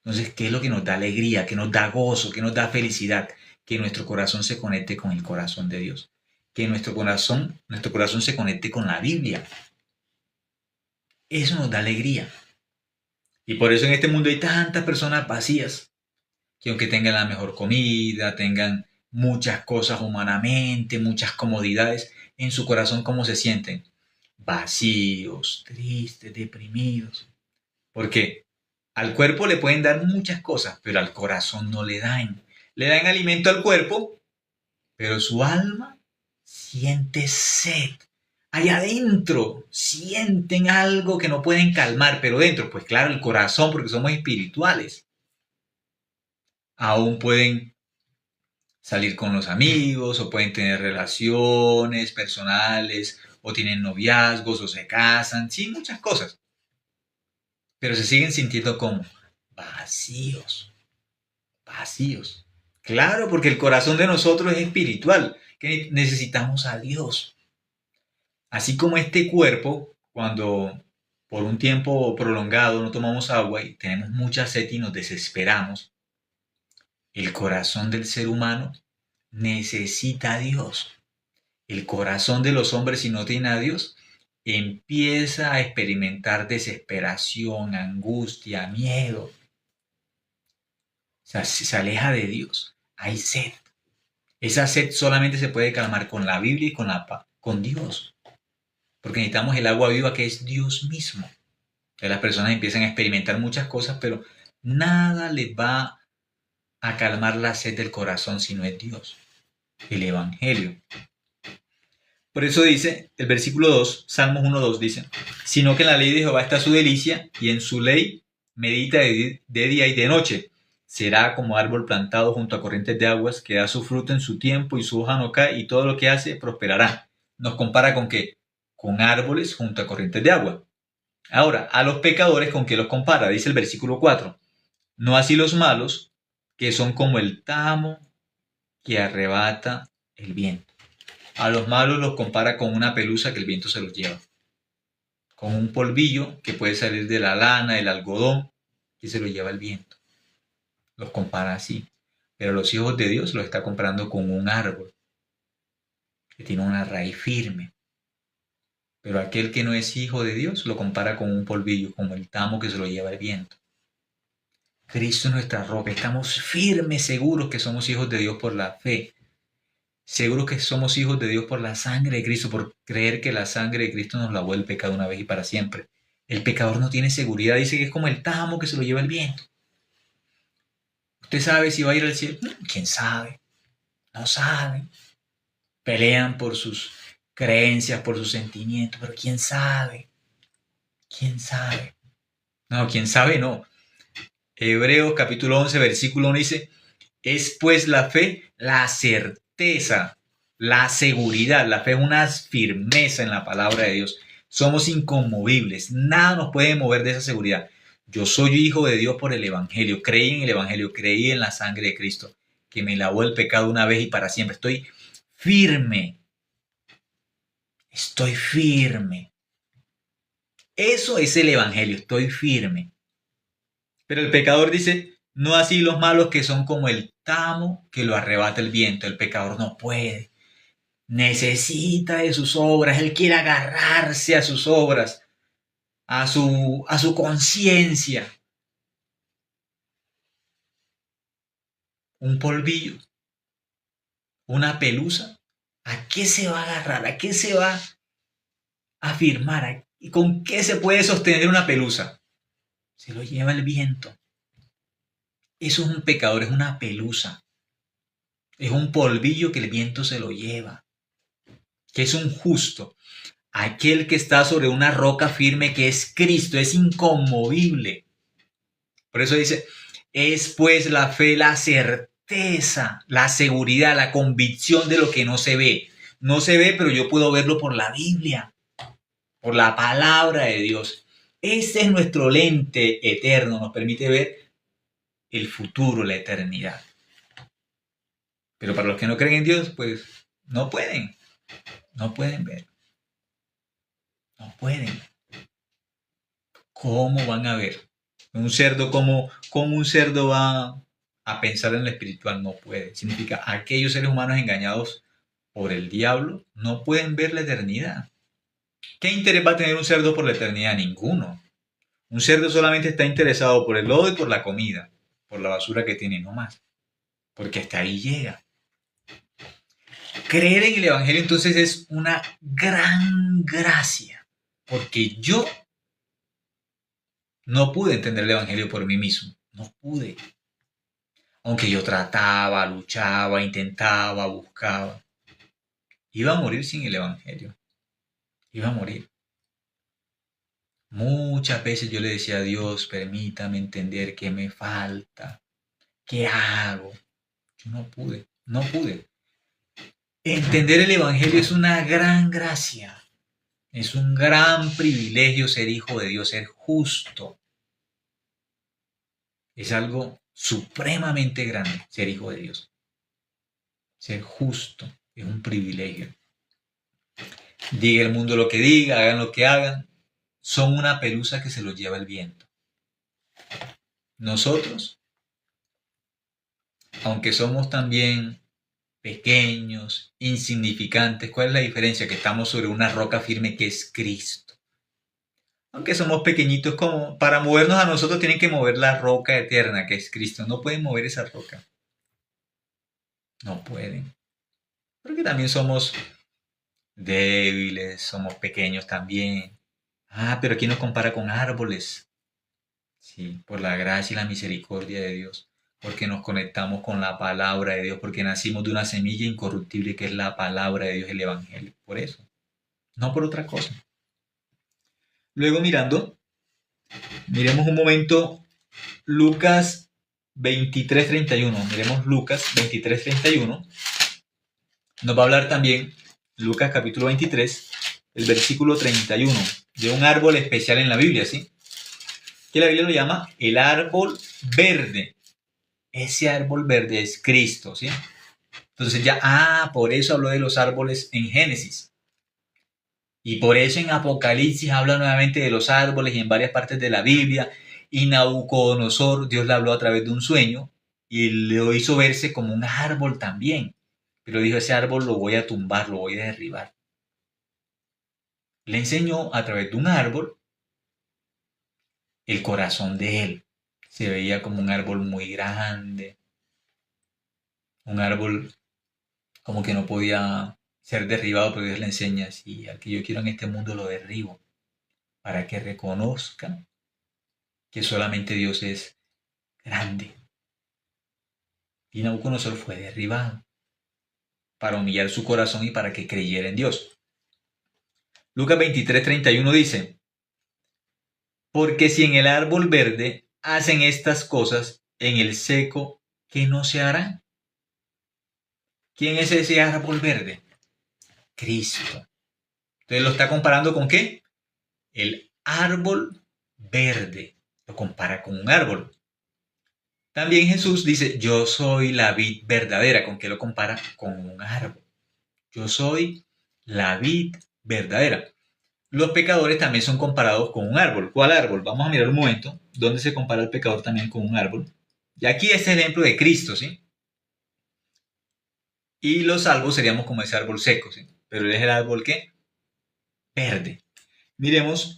Entonces, ¿qué es lo que nos da alegría, que nos da gozo, que nos da felicidad? Que nuestro corazón se conecte con el corazón de Dios. Que nuestro corazón se conecte con la Biblia. Eso nos da alegría. Y por eso en este mundo hay tantas personas vacías, que aunque tengan la mejor comida, tengan muchas cosas humanamente, muchas comodidades, en su corazón ¿cómo se sienten? Vacíos, tristes, deprimidos. Porque al cuerpo le pueden dar muchas cosas, pero al corazón no le dan. Le dan alimento al cuerpo, pero su alma siente sed. Allá adentro sienten algo que no pueden calmar, pero dentro, pues claro, el corazón, porque somos espirituales. Aún pueden salir con los amigos, o pueden tener relaciones personales, o tienen noviazgos, o se casan, sí, muchas cosas. Pero se siguen sintiendo como vacíos, vacíos. Claro, porque el corazón de nosotros es espiritual, que necesitamos a Dios. Así como este cuerpo, cuando por un tiempo prolongado no tomamos agua y tenemos mucha sed y nos desesperamos, el corazón del ser humano necesita a Dios. El corazón de los hombres, si no tiene a Dios, empieza a experimentar desesperación, angustia, miedo. O sea, si se aleja de Dios, hay sed. Esa sed solamente se puede calmar con la Biblia y con Dios. Porque necesitamos el agua viva que es Dios mismo. Entonces las personas empiezan a experimentar muchas cosas, pero nada les va a calmar la sed del corazón si no es Dios, el Evangelio. Por eso dice el versículo 2, Salmos 1:2 dice, sino que en la ley de Jehová está su delicia y en su ley medita de día y de noche. Será como árbol plantado junto a corrientes de aguas que da su fruto en su tiempo y su hoja no cae y todo lo que hace prosperará. ¿Nos compara con qué? Con árboles junto a corrientes de agua. Ahora, a los pecadores, ¿con qué los compara? Dice el versículo 4. No así los malos, que son como el tamo que arrebata el viento. A los malos los compara con una pelusa que el viento se los lleva. Con un polvillo que puede salir de la lana, del algodón, que se lo lleva el viento. Los compara así. Pero los hijos de Dios los está comparando con un árbol que tiene una raíz firme. Pero aquel que no es hijo de Dios lo compara con un polvillo, como el tamo que se lo lleva el viento. Cristo es nuestra roca. Estamos firmes, seguros que somos hijos de Dios por la fe. Seguros que somos hijos de Dios por la sangre de Cristo, por creer que la sangre de Cristo nos lavó el pecado una vez y para siempre. El pecador no tiene seguridad, dice que es como el tamo que se lo lleva el viento. ¿Usted sabe si va a ir al cielo? ¿Quién sabe? No sabe. Pelean por sus creencias, por sus sentimientos, pero ¿quién sabe? ¿Quién sabe? No, ¿quién sabe? No. Hebreos capítulo 11, versículo 1 dice, es pues la fe, la certeza, la seguridad. La fe es una firmeza en la palabra de Dios. Somos inconmovibles. Nada nos puede mover de esa seguridad. Yo soy hijo de Dios por el Evangelio. Creí en el Evangelio, creí en la sangre de Cristo, que me lavó el pecado una vez y para siempre. Estoy firme. Estoy firme. Eso es el Evangelio. Estoy firme. Pero el pecador dice, no así los malos que son como el tamo que lo arrebata el viento. El pecador no puede. necesita de sus obras, él quiere agarrarse a sus obras, a su conciencia. Un polvillo, una pelusa, ¿a qué se va a agarrar? ¿A qué se va a afirmar? ¿Y con qué se puede sostener una pelusa? Se lo lleva el viento. Eso es un pecador, es una pelusa. Es un polvillo que el viento se lo lleva. Que es un justo. Aquel que está sobre una roca firme que es Cristo, es inconmovible. Por eso dice, es pues la fe, la certeza, la seguridad, la convicción de lo que no se ve. No se ve, pero yo puedo verlo por la Biblia, por la palabra de Dios. Ese es nuestro lente eterno, nos permite ver el futuro, la eternidad. Pero para los que no creen en Dios, pues no pueden ver, no pueden. ¿Cómo van a ver? Un cerdo, ¿cómo un cerdo va a pensar en lo espiritual? No puede. Significa, aquellos seres humanos engañados por el diablo no pueden ver la eternidad. ¿Qué interés va a tener un cerdo por la eternidad? Ninguno. Un cerdo solamente está interesado por el lodo y por la comida, por la basura que tiene, no más. Porque hasta ahí llega. Creer en el Evangelio entonces es una gran gracia, porque yo no pude entender el Evangelio por mí mismo, no pude. Aunque yo trataba, luchaba, intentaba, buscaba. Iba a morir sin el Evangelio, iba a morir. Muchas veces yo le decía a Dios, permítame entender qué me falta, qué hago. Yo no pude. Entender el Evangelio es una gran gracia. Es un gran privilegio ser hijo de Dios, ser justo. Es algo supremamente grande ser hijo de Dios. Ser justo es un privilegio. Diga el mundo lo que diga, hagan lo que hagan. Son una pelusa que se los lleva el viento. Nosotros, aunque somos también pequeños, insignificantes, ¿cuál es la diferencia? Que estamos sobre una roca firme que es Cristo. Aunque somos pequeñitos, como para movernos a nosotros tienen que mover la roca eterna que es Cristo. No pueden mover esa roca. No pueden. Porque también somos débiles, somos pequeños también. Pero ¿quién nos compara con árboles? Sí, por la gracia y la misericordia de Dios. Porque nos conectamos con la palabra de Dios. Porque nacimos de una semilla incorruptible que es la palabra de Dios, el Evangelio. Por eso. No por otra cosa. Luego miremos un momento Lucas 23:31. Miremos Lucas 23:31. Nos va a hablar también Lucas capítulo 23, el versículo 31, de un árbol especial en la Biblia, ¿sí? Que la Biblia lo llama el árbol verde. Ese árbol verde es Cristo, ¿sí? Entonces por eso habló de los árboles en Génesis. Y por eso en Apocalipsis habla nuevamente de los árboles y en varias partes de la Biblia. Y Nabucodonosor, Dios le habló a través de un sueño y lo hizo verse como un árbol también. Pero dijo, ese árbol lo voy a tumbar, lo voy a derribar. Le enseñó a través de un árbol el corazón de él. Se veía como un árbol muy grande, un árbol como que no podía ser derribado, pero Dios le enseña, si al que yo quiero en este mundo lo derribo, para que reconozcan que solamente Dios es grande. Y Nabucodonosor fue derribado para humillar su corazón y para que creyera en Dios. Lucas 23:31 dice, porque si en el árbol verde hacen estas cosas, en el seco, ¿qué no se harán? ¿Quién es ese árbol verde? Cristo. Entonces lo está comparando ¿con qué? El árbol verde. Lo compara con un árbol. También Jesús dice, yo soy la vid verdadera. ¿Con qué lo compara? Con un árbol. Yo soy la vid verdadera. Los pecadores también son comparados con un árbol. ¿Cuál árbol? Vamos a mirar un momento dónde se compara el pecador también con un árbol. Y aquí es el ejemplo de Cristo, ¿sí? Y los salvos seríamos como ese árbol seco, ¿sí? Pero él es el árbol ¿qué? Verde. Miremos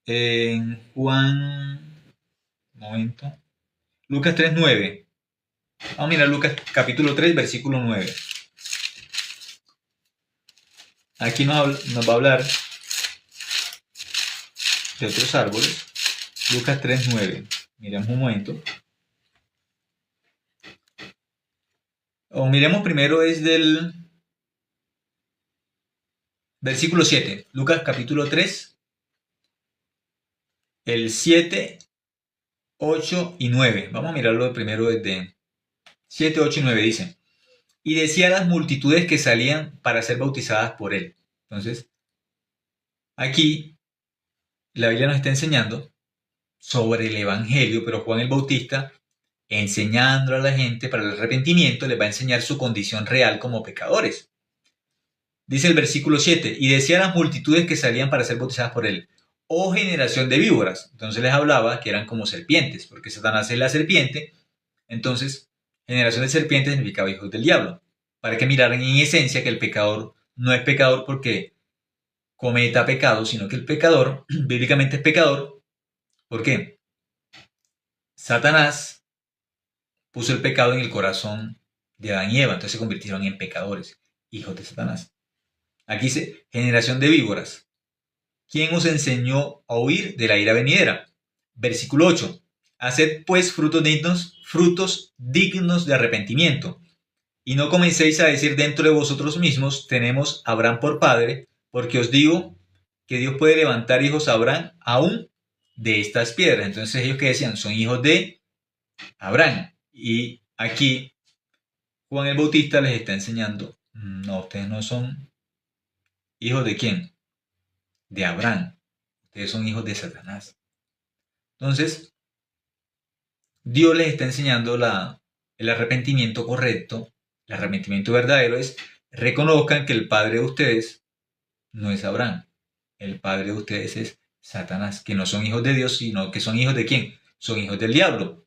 en Juan, un momento, Lucas 3:9. Vamos a mirar Lucas capítulo 3, versículo 9. Aquí nos va a hablar de otros árboles. Lucas 3:9. Miremos un momento. O miremos primero es del versículo 7. Lucas capítulo 3, el 7, 8 y 9. Vamos a mirarlo primero desde 7, 8 y 9. Dice: y decía a las multitudes que salían para ser bautizadas por él. Entonces, aquí la Biblia nos está enseñando sobre el Evangelio, pero Juan el Bautista, enseñando a la gente para el arrepentimiento, les va a enseñar su condición real como pecadores. Dice el versículo 7, y decía a las multitudes que salían para ser bautizadas por él: oh generación de víboras. Entonces les hablaba que eran como serpientes, porque Satanás es la serpiente. Entonces, generación de serpientes significaba hijos del diablo, para que miraran en esencia que el pecador no es pecador porque cometa pecado, sino que el pecador, bíblicamente es pecador. ¿Por qué? Satanás puso el pecado en el corazón de Adán y Eva, entonces se convirtieron en pecadores, hijos de Satanás. Aquí dice, generación de víboras. ¿Quién os enseñó a huir de la ira venidera? Versículo 8. Haced pues frutos dignos de arrepentimiento. Y no comencéis a decir dentro de vosotros mismos, tenemos a Abraham por padre, porque os digo que Dios puede levantar hijos a Abraham aún de estas piedras. Entonces ellos que decían, son hijos de Abraham. Y aquí Juan el Bautista les está enseñando, no, ustedes no son hijos de quién, de Abraham, ustedes son hijos de Satanás. Entonces, Dios les está enseñando el arrepentimiento correcto, el arrepentimiento verdadero es, reconozcan que el padre de ustedes no es Abraham, el padre de ustedes es Satanás, que no son hijos de Dios, sino que son hijos de quién, son hijos del diablo.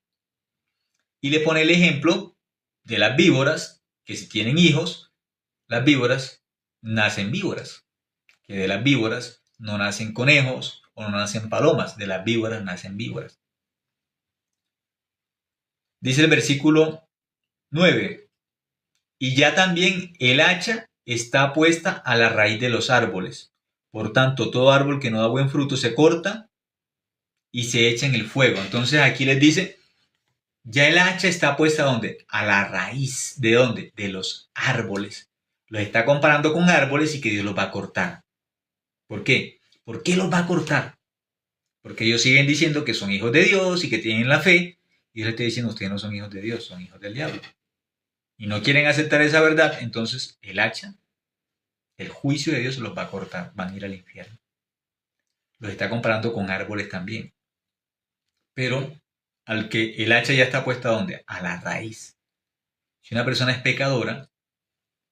Y le pone el ejemplo de las víboras, que si tienen hijos, las víboras nacen víboras, que de las víboras no nacen conejos o no nacen palomas, de las víboras nacen víboras. Dice el versículo 9, y ya también el hacha está puesta a la raíz de los árboles. Por tanto, todo árbol que no da buen fruto se corta y se echa en el fuego. Entonces aquí les dice, ya el hacha está puesta ¿dónde? A la raíz. ¿De dónde? De los árboles. Los está comparando con árboles y que Dios los va a cortar. ¿Por qué? ¿Por qué los va a cortar? Porque ellos siguen diciendo que son hijos de Dios y que tienen la fe. Y Dios les está diciendo, ustedes no son hijos de Dios, son hijos del diablo. Y no quieren aceptar esa verdad, entonces el hacha, el juicio de Dios los va a cortar, van a ir al infierno. Los está comparando con árboles también. Pero al que el hacha ya está puesta ¿dónde? A la raíz. Si una persona es pecadora,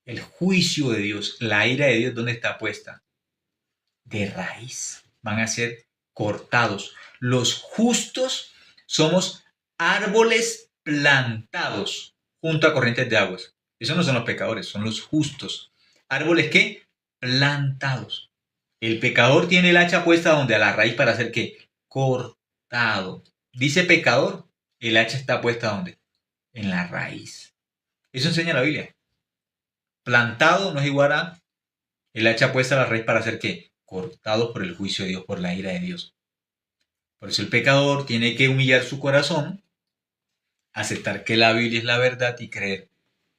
el juicio de Dios, la ira de Dios, ¿dónde está puesta? De raíz. Van a ser cortados. Los justos somos árboles plantados junto a corrientes de aguas. Esos no son los pecadores, son los justos. ¿Árboles qué? Plantados. El pecador tiene el hacha puesta donde a la raíz para hacer ¿qué? Cortado. Dice pecador, el hacha está puesta ¿dónde? En la raíz. Eso enseña la Biblia. Plantado no es igual a el hacha puesta a la raíz para hacer ¿qué? Cortado por el juicio de Dios, por la ira de Dios. Por eso el pecador tiene que humillar su corazón, aceptar que la Biblia es la verdad y creer.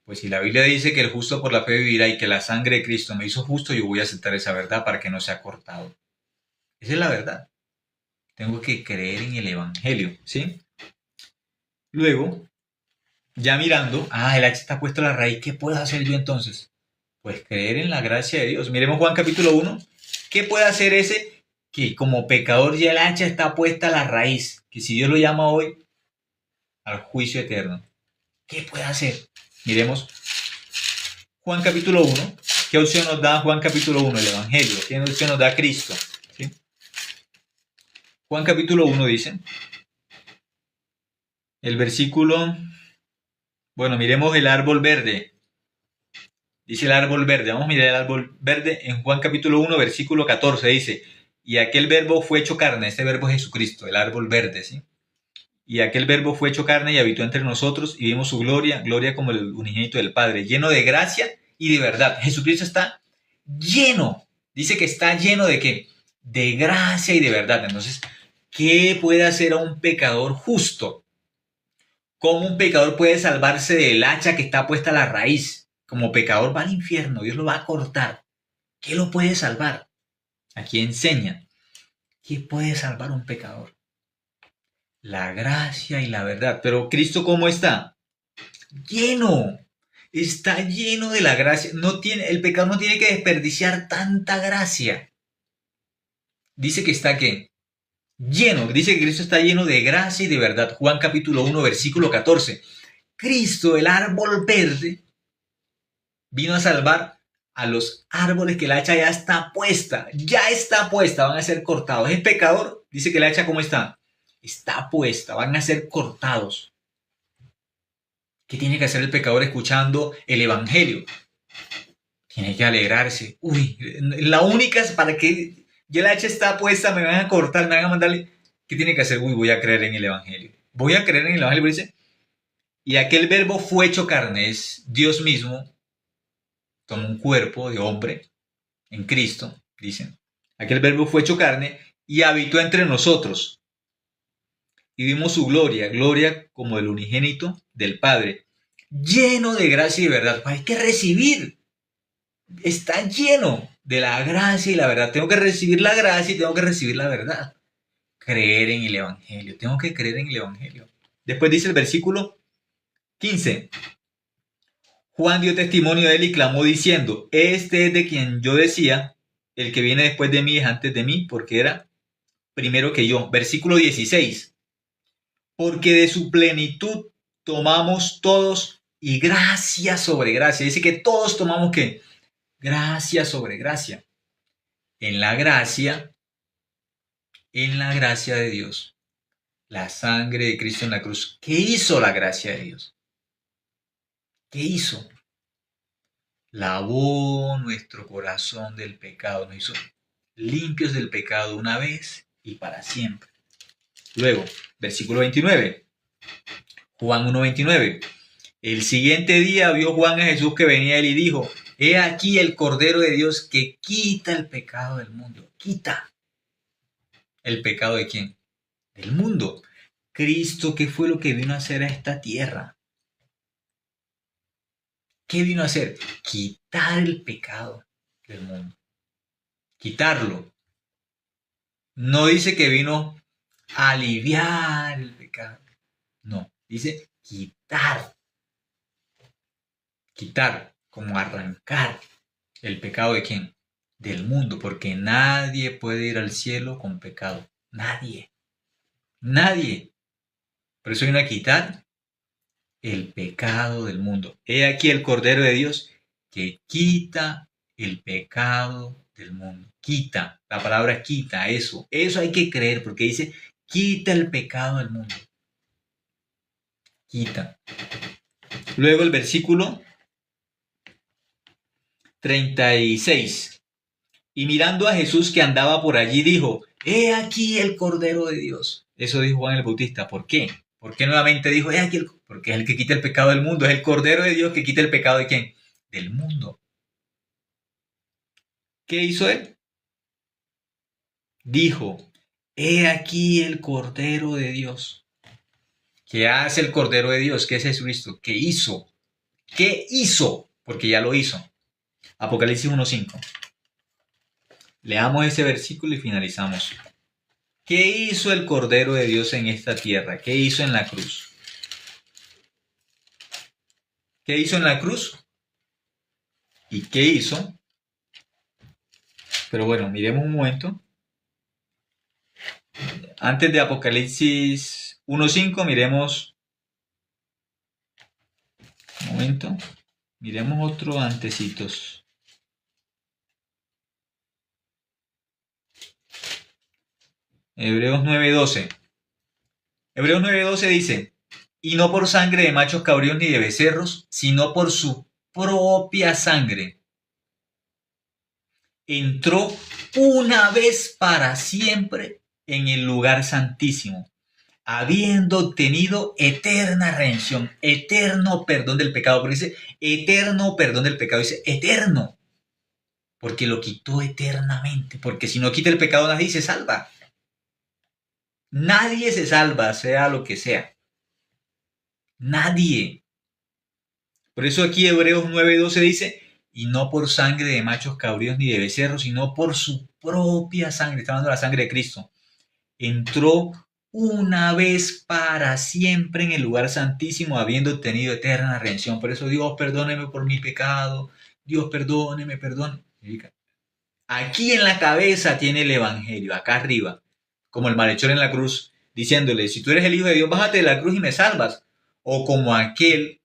Pues si la Biblia dice que el justo por la fe vivirá y que la sangre de Cristo me hizo justo, yo voy a aceptar esa verdad para que no sea cortado. Esa es la verdad. Tengo que creer en el Evangelio, ¿sí? Luego, ya mirando, el hacha está puesto a la raíz, ¿qué puedo hacer yo entonces? Pues creer en la gracia de Dios. Miremos Juan capítulo 1. ¿Qué puede hacer ese que como pecador ya el hacha está puesta a la raíz? Que si Dios lo llama hoy al juicio eterno, ¿qué puede hacer? Miremos Juan capítulo 1. ¿Qué opción nos da Juan capítulo 1? El Evangelio. ¿Qué opción nos da Cristo? ¿Sí? Juan capítulo 1 dice, el versículo, bueno, miremos el árbol verde. Dice el árbol verde. Vamos a mirar el árbol verde en Juan capítulo 1, versículo 14. Dice, y aquel verbo fue hecho carne. Este verbo es Jesucristo, el árbol verde, ¿sí? Y aquel verbo fue hecho carne y habitó entre nosotros y vimos su gloria, gloria como el unigénito del Padre, lleno de gracia y de verdad. Jesucristo está lleno. Dice que está lleno de ¿qué? De gracia y de verdad. Entonces, ¿qué puede hacer a un pecador justo? ¿Cómo un pecador puede salvarse del hacha que está puesta a la raíz? Como pecador va al infierno, Dios lo va a cortar. ¿Qué lo puede salvar? Aquí enseña. ¿Qué puede salvar a un pecador? La gracia y la verdad. Pero Cristo, ¿cómo está? Lleno. Está lleno de la gracia. El pecador no tiene que desperdiciar tanta gracia. Dice que está ¿qué? Lleno. Dice que Cristo está lleno de gracia y de verdad. Juan capítulo 1, versículo 14. Cristo, el árbol verde, vino a salvar a los árboles que la hacha ya está puesta. Ya está puesta. Van a ser cortados. El pecador dice que la hacha ¿cómo está? Está puesta. Van a ser cortados. ¿Qué tiene que hacer el pecador escuchando el evangelio? Tiene que alegrarse. Uy, la única es para que ya la hacha está puesta, me van a cortar, me van a mandarle. ¿Qué tiene que hacer? Uy, voy a creer en el evangelio. Voy a creer en el evangelio, dice. Y aquel verbo fue hecho carne, es Dios mismo, tomó un cuerpo de hombre en Cristo, dicen. Aquel verbo fue hecho carne y habitó entre nosotros. Y vimos su gloria, gloria como el unigénito del Padre, lleno de gracia y verdad. Pues hay que recibir. Está lleno de la gracia y la verdad. Tengo que recibir la gracia y tengo que recibir la verdad. Creer en el evangelio. Tengo que creer en el evangelio. Después dice el versículo 15. Juan dio testimonio de él y clamó diciendo, este es de quien yo decía, el que viene después de mí es antes de mí, porque era primero que yo. Versículo 16. Porque de su plenitud tomamos todos y gracia sobre gracia. Dice que todos tomamos ¿qué? Gracia sobre gracia. En la gracia de Dios. La sangre de Cristo en la cruz. ¿Qué hizo la gracia de Dios? ¿Qué hizo? Lavó nuestro corazón del pecado. Nos hizo limpios del pecado una vez y para siempre. Luego, versículo 29. Juan 1:29. El siguiente día vio Juan a Jesús que venía a él y dijo, he aquí el Cordero de Dios que quita el pecado del mundo. Quita. ¿El pecado de quién? Del mundo. Cristo, ¿qué fue lo que vino a hacer a esta tierra? ¿Qué vino a hacer? Quitar el pecado del mundo. Quitarlo. No dice que vino a aliviar el pecado. No, dice quitar. Quitar, como arrancar el pecado de quién? Del mundo, porque nadie puede ir al cielo con pecado. Nadie. Nadie. Por eso vino a quitar el pecado del mundo. He aquí el Cordero de Dios que quita el pecado del mundo. Quita. La palabra quita, eso. Eso hay que creer, porque dice quita el pecado del mundo. Quita. Luego el versículo 36. Y mirando a Jesús que andaba por allí, dijo, he aquí el Cordero de Dios. Eso dijo Juan el Bautista. ¿Por qué? ¿Por qué nuevamente dijo, he aquí porque es el que quita el pecado del mundo? Es el Cordero de Dios que quita el pecado de quién? Del mundo. ¿Qué hizo él? Dijo, he aquí el Cordero de Dios. ¿Qué hace el Cordero de Dios? ¿Qué es Jesucristo? ¿Qué hizo? ¿Qué hizo? Porque ya lo hizo. Apocalipsis 1:5. Leamos ese versículo y finalizamos. ¿Qué hizo el Cordero de Dios en esta tierra? ¿Qué hizo en la cruz? ¿Qué hizo en la cruz? ¿Y qué hizo? Pero bueno, miremos un momento. Antes de Apocalipsis 1:5, miremos. Un momento. Miremos otro antecitos. Hebreos 9:12. Hebreos 9:12 dice, y no por sangre de machos cabríos ni de becerros, sino por su propia sangre, entró una vez para siempre en el lugar santísimo, habiendo obtenido eterna redención, eterno perdón del pecado. Porque dice eterno perdón del pecado, dice eterno, porque lo quitó eternamente. Porque si no quita el pecado, nadie se salva. Nadie se salva, sea lo que sea. Nadie. Por eso aquí Hebreos 9:12 dice, y no por sangre de machos cabríos ni de becerros, sino por su propia sangre. Está hablando de la sangre de Cristo. Entró una vez para siempre en el lugar santísimo, habiendo obtenido eterna redención. Por eso, Dios, perdóneme por mi pecado. Dios, perdóneme, perdón. Aquí en la cabeza tiene el evangelio, acá arriba, como el malhechor en la cruz, diciéndole, si tú eres el Hijo de Dios, bájate de la cruz y me salvas. O como aquel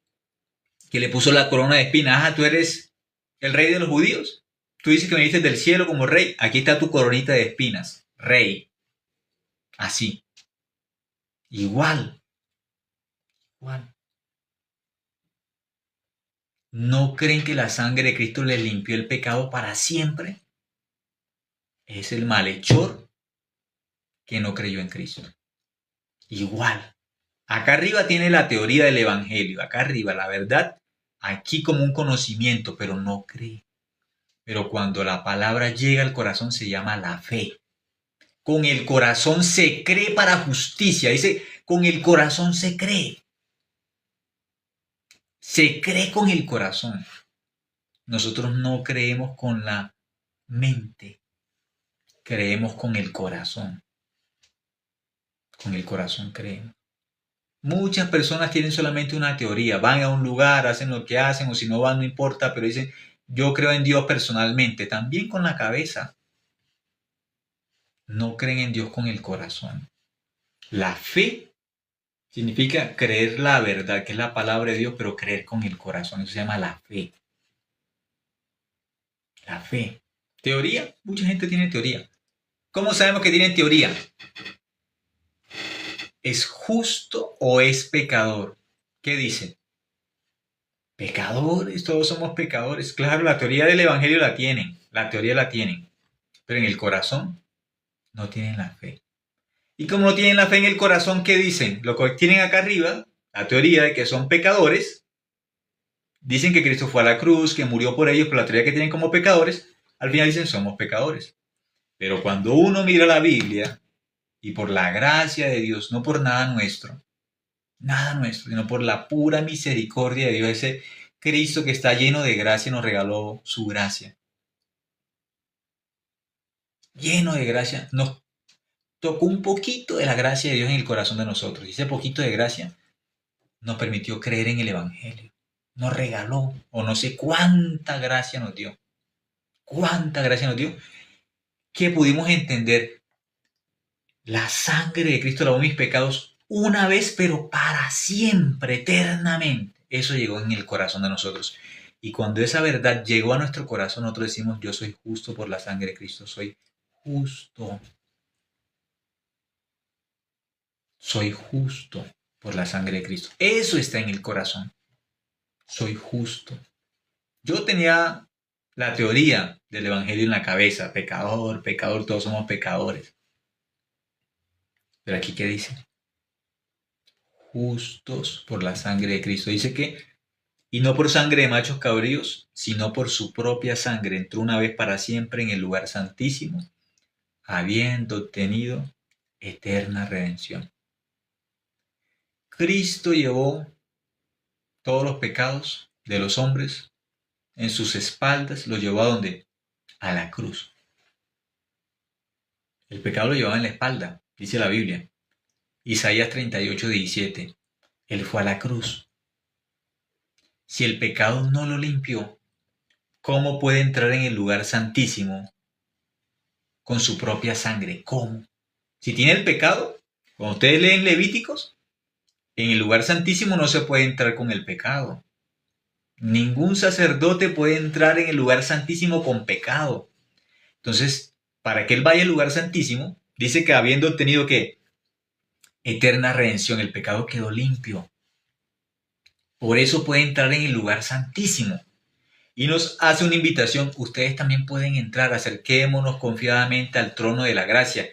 que le puso la corona de espinas, tú eres el rey de los judíos. Tú dices que viniste del cielo como rey, aquí está tu coronita de espinas, rey. Así. Igual. ¿No creen que la sangre de Cristo les limpió el pecado para siempre? Es el malhechor que no creyó en Cristo. Igual. Acá arriba tiene la teoría del evangelio, acá arriba la verdad, aquí como un conocimiento, pero no cree. Pero cuando la palabra llega al corazón se llama la fe. Con el corazón se cree para justicia. Dice, con el corazón se cree. Se cree con el corazón. Nosotros no creemos con la mente. Creemos con el corazón. Con el corazón creemos. Muchas personas tienen solamente una teoría. Van a un lugar, hacen lo que hacen, o si no van, no importa, pero dicen, yo creo en Dios personalmente. También con la cabeza. No creen en Dios con el corazón. La fe significa creer la verdad, que es la palabra de Dios, pero creer con el corazón. Eso se llama la fe. La fe. Teoría. Mucha gente tiene teoría. ¿Cómo sabemos que tienen teoría? ¿Es justo o es pecador? ¿Qué dice? Pecadores, todos somos pecadores. Claro, la teoría del evangelio la tienen. La teoría la tienen. Pero en el corazón no tienen la fe. Y como no tienen la fe en el corazón, ¿qué dicen? Lo que tienen acá arriba, la teoría de que son pecadores, dicen que Cristo fue a la cruz, que murió por ellos, pero la teoría que tienen como pecadores, al final dicen somos pecadores. Pero cuando uno mira la Biblia, y por la gracia de Dios, no por nada nuestro, sino por la pura misericordia de Dios, ese Cristo que está lleno de gracia nos regaló su gracia. Lleno de gracia, nos tocó un poquito de la gracia de Dios en el corazón de nosotros. Y ese poquito de gracia nos permitió creer en el Evangelio. Nos regaló, o no sé cuánta gracia nos dio. Cuánta gracia nos dio, que pudimos entender la sangre de Cristo lavó mis pecados una vez, pero para siempre, eternamente. Eso llegó en el corazón de nosotros. Y cuando esa verdad llegó a nuestro corazón, nosotros decimos, yo soy justo por la sangre de Cristo, soy justo. Soy justo por la sangre de Cristo. Eso está en el corazón. Soy justo. Yo tenía la teoría del Evangelio en la cabeza. Pecador, pecador, todos somos pecadores. Pero aquí, ¿qué dice? Justos por la sangre de Cristo. Dice que, y no por sangre de machos cabríos, sino por su propia sangre, entró una vez para siempre en el lugar santísimo, habiendo obtenido eterna redención. Cristo llevó todos los pecados de los hombres en sus espaldas, los llevó ¿a dónde? A la cruz. El pecado lo llevaba en la espalda, dice la Biblia. Isaías 38:17. Él fue a la cruz. Si el pecado no lo limpió, ¿cómo puede entrar en el lugar santísimo con su propia sangre? ¿Cómo? Si tiene el pecado, cuando ustedes leen Levíticos, en el lugar santísimo no se puede entrar con el pecado. Ningún sacerdote puede entrar en el lugar santísimo con pecado. Entonces, para que él vaya al lugar santísimo, dice que habiendo obtenido ¿qué? Eterna redención, el pecado quedó limpio. Por eso puede entrar en el lugar santísimo. Y nos hace una invitación. Ustedes también pueden entrar. Acerquémonos confiadamente al trono de la gracia.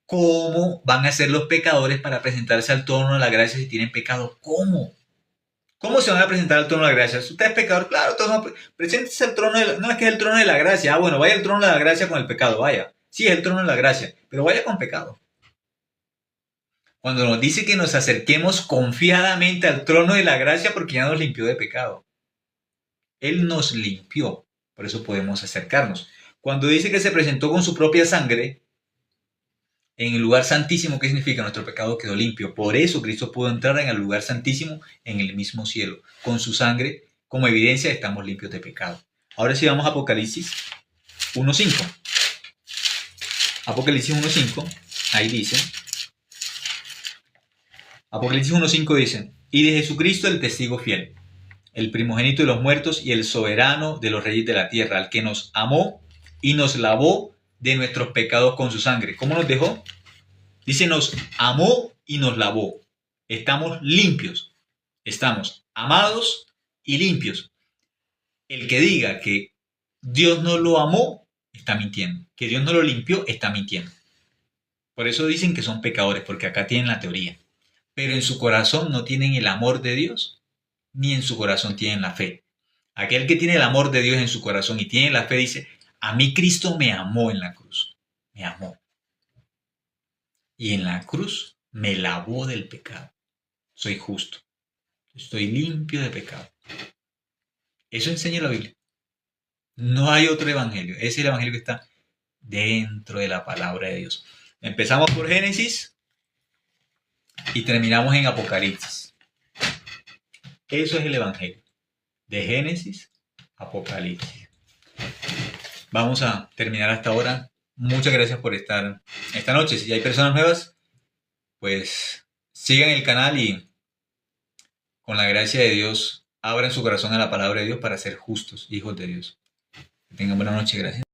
¿Cómo van a ser los pecadores para presentarse al trono de la gracia si tienen pecado? ¿Cómo? ¿Cómo se van a presentar al trono de la gracia? Si usted es pecador, claro, preséntese al trono de la... No, es que es el trono de la gracia. Ah, bueno, vaya al trono de la gracia con el pecado, vaya. Sí, es el trono de la gracia, pero vaya con pecado. Cuando nos dice que nos acerquemos confiadamente al trono de la gracia porque ya nos limpió de pecado. Él nos limpió, por eso podemos acercarnos. Cuando dice que se presentó con su propia sangre en el lugar santísimo, ¿qué significa? Nuestro pecado quedó limpio. Por eso Cristo pudo entrar en el lugar santísimo en el mismo cielo. Con su sangre, como evidencia, estamos limpios de pecado. Ahora sí vamos a Apocalipsis 1.5. Apocalipsis 1.5, ahí dice. Apocalipsis 1.5 dice, y de Jesucristo el testigo fiel, el primogénito de los muertos y el soberano de los reyes de la tierra, al que nos amó y nos lavó de nuestros pecados con su sangre. ¿Cómo nos dejó? Dice, nos amó y nos lavó. Estamos limpios. Estamos amados y limpios. El que diga que Dios no lo amó, está mintiendo. Que Dios no lo limpió, está mintiendo. Por eso dicen que son pecadores, porque acá tienen la teoría. Pero en su corazón no tienen el amor de Dios, ni en su corazón tienen la fe. Aquel que tiene el amor de Dios en su corazón y tiene la fe dice, a mí Cristo me amó en la cruz. Me amó. Y en la cruz me lavó del pecado. Soy justo. Estoy limpio de pecado. Eso enseña la Biblia. No hay otro evangelio. Ese es el evangelio que está dentro de la palabra de Dios. Empezamos por Génesis y terminamos en Apocalipsis. Eso es el evangelio. De Génesis a Apocalipsis. Vamos a terminar hasta ahora. Muchas gracias por estar esta noche. Si hay personas nuevas, pues sigan el canal y con la gracia de Dios abran su corazón a la palabra de Dios para ser justos, hijos de Dios. Que tengan buena noche. Gracias.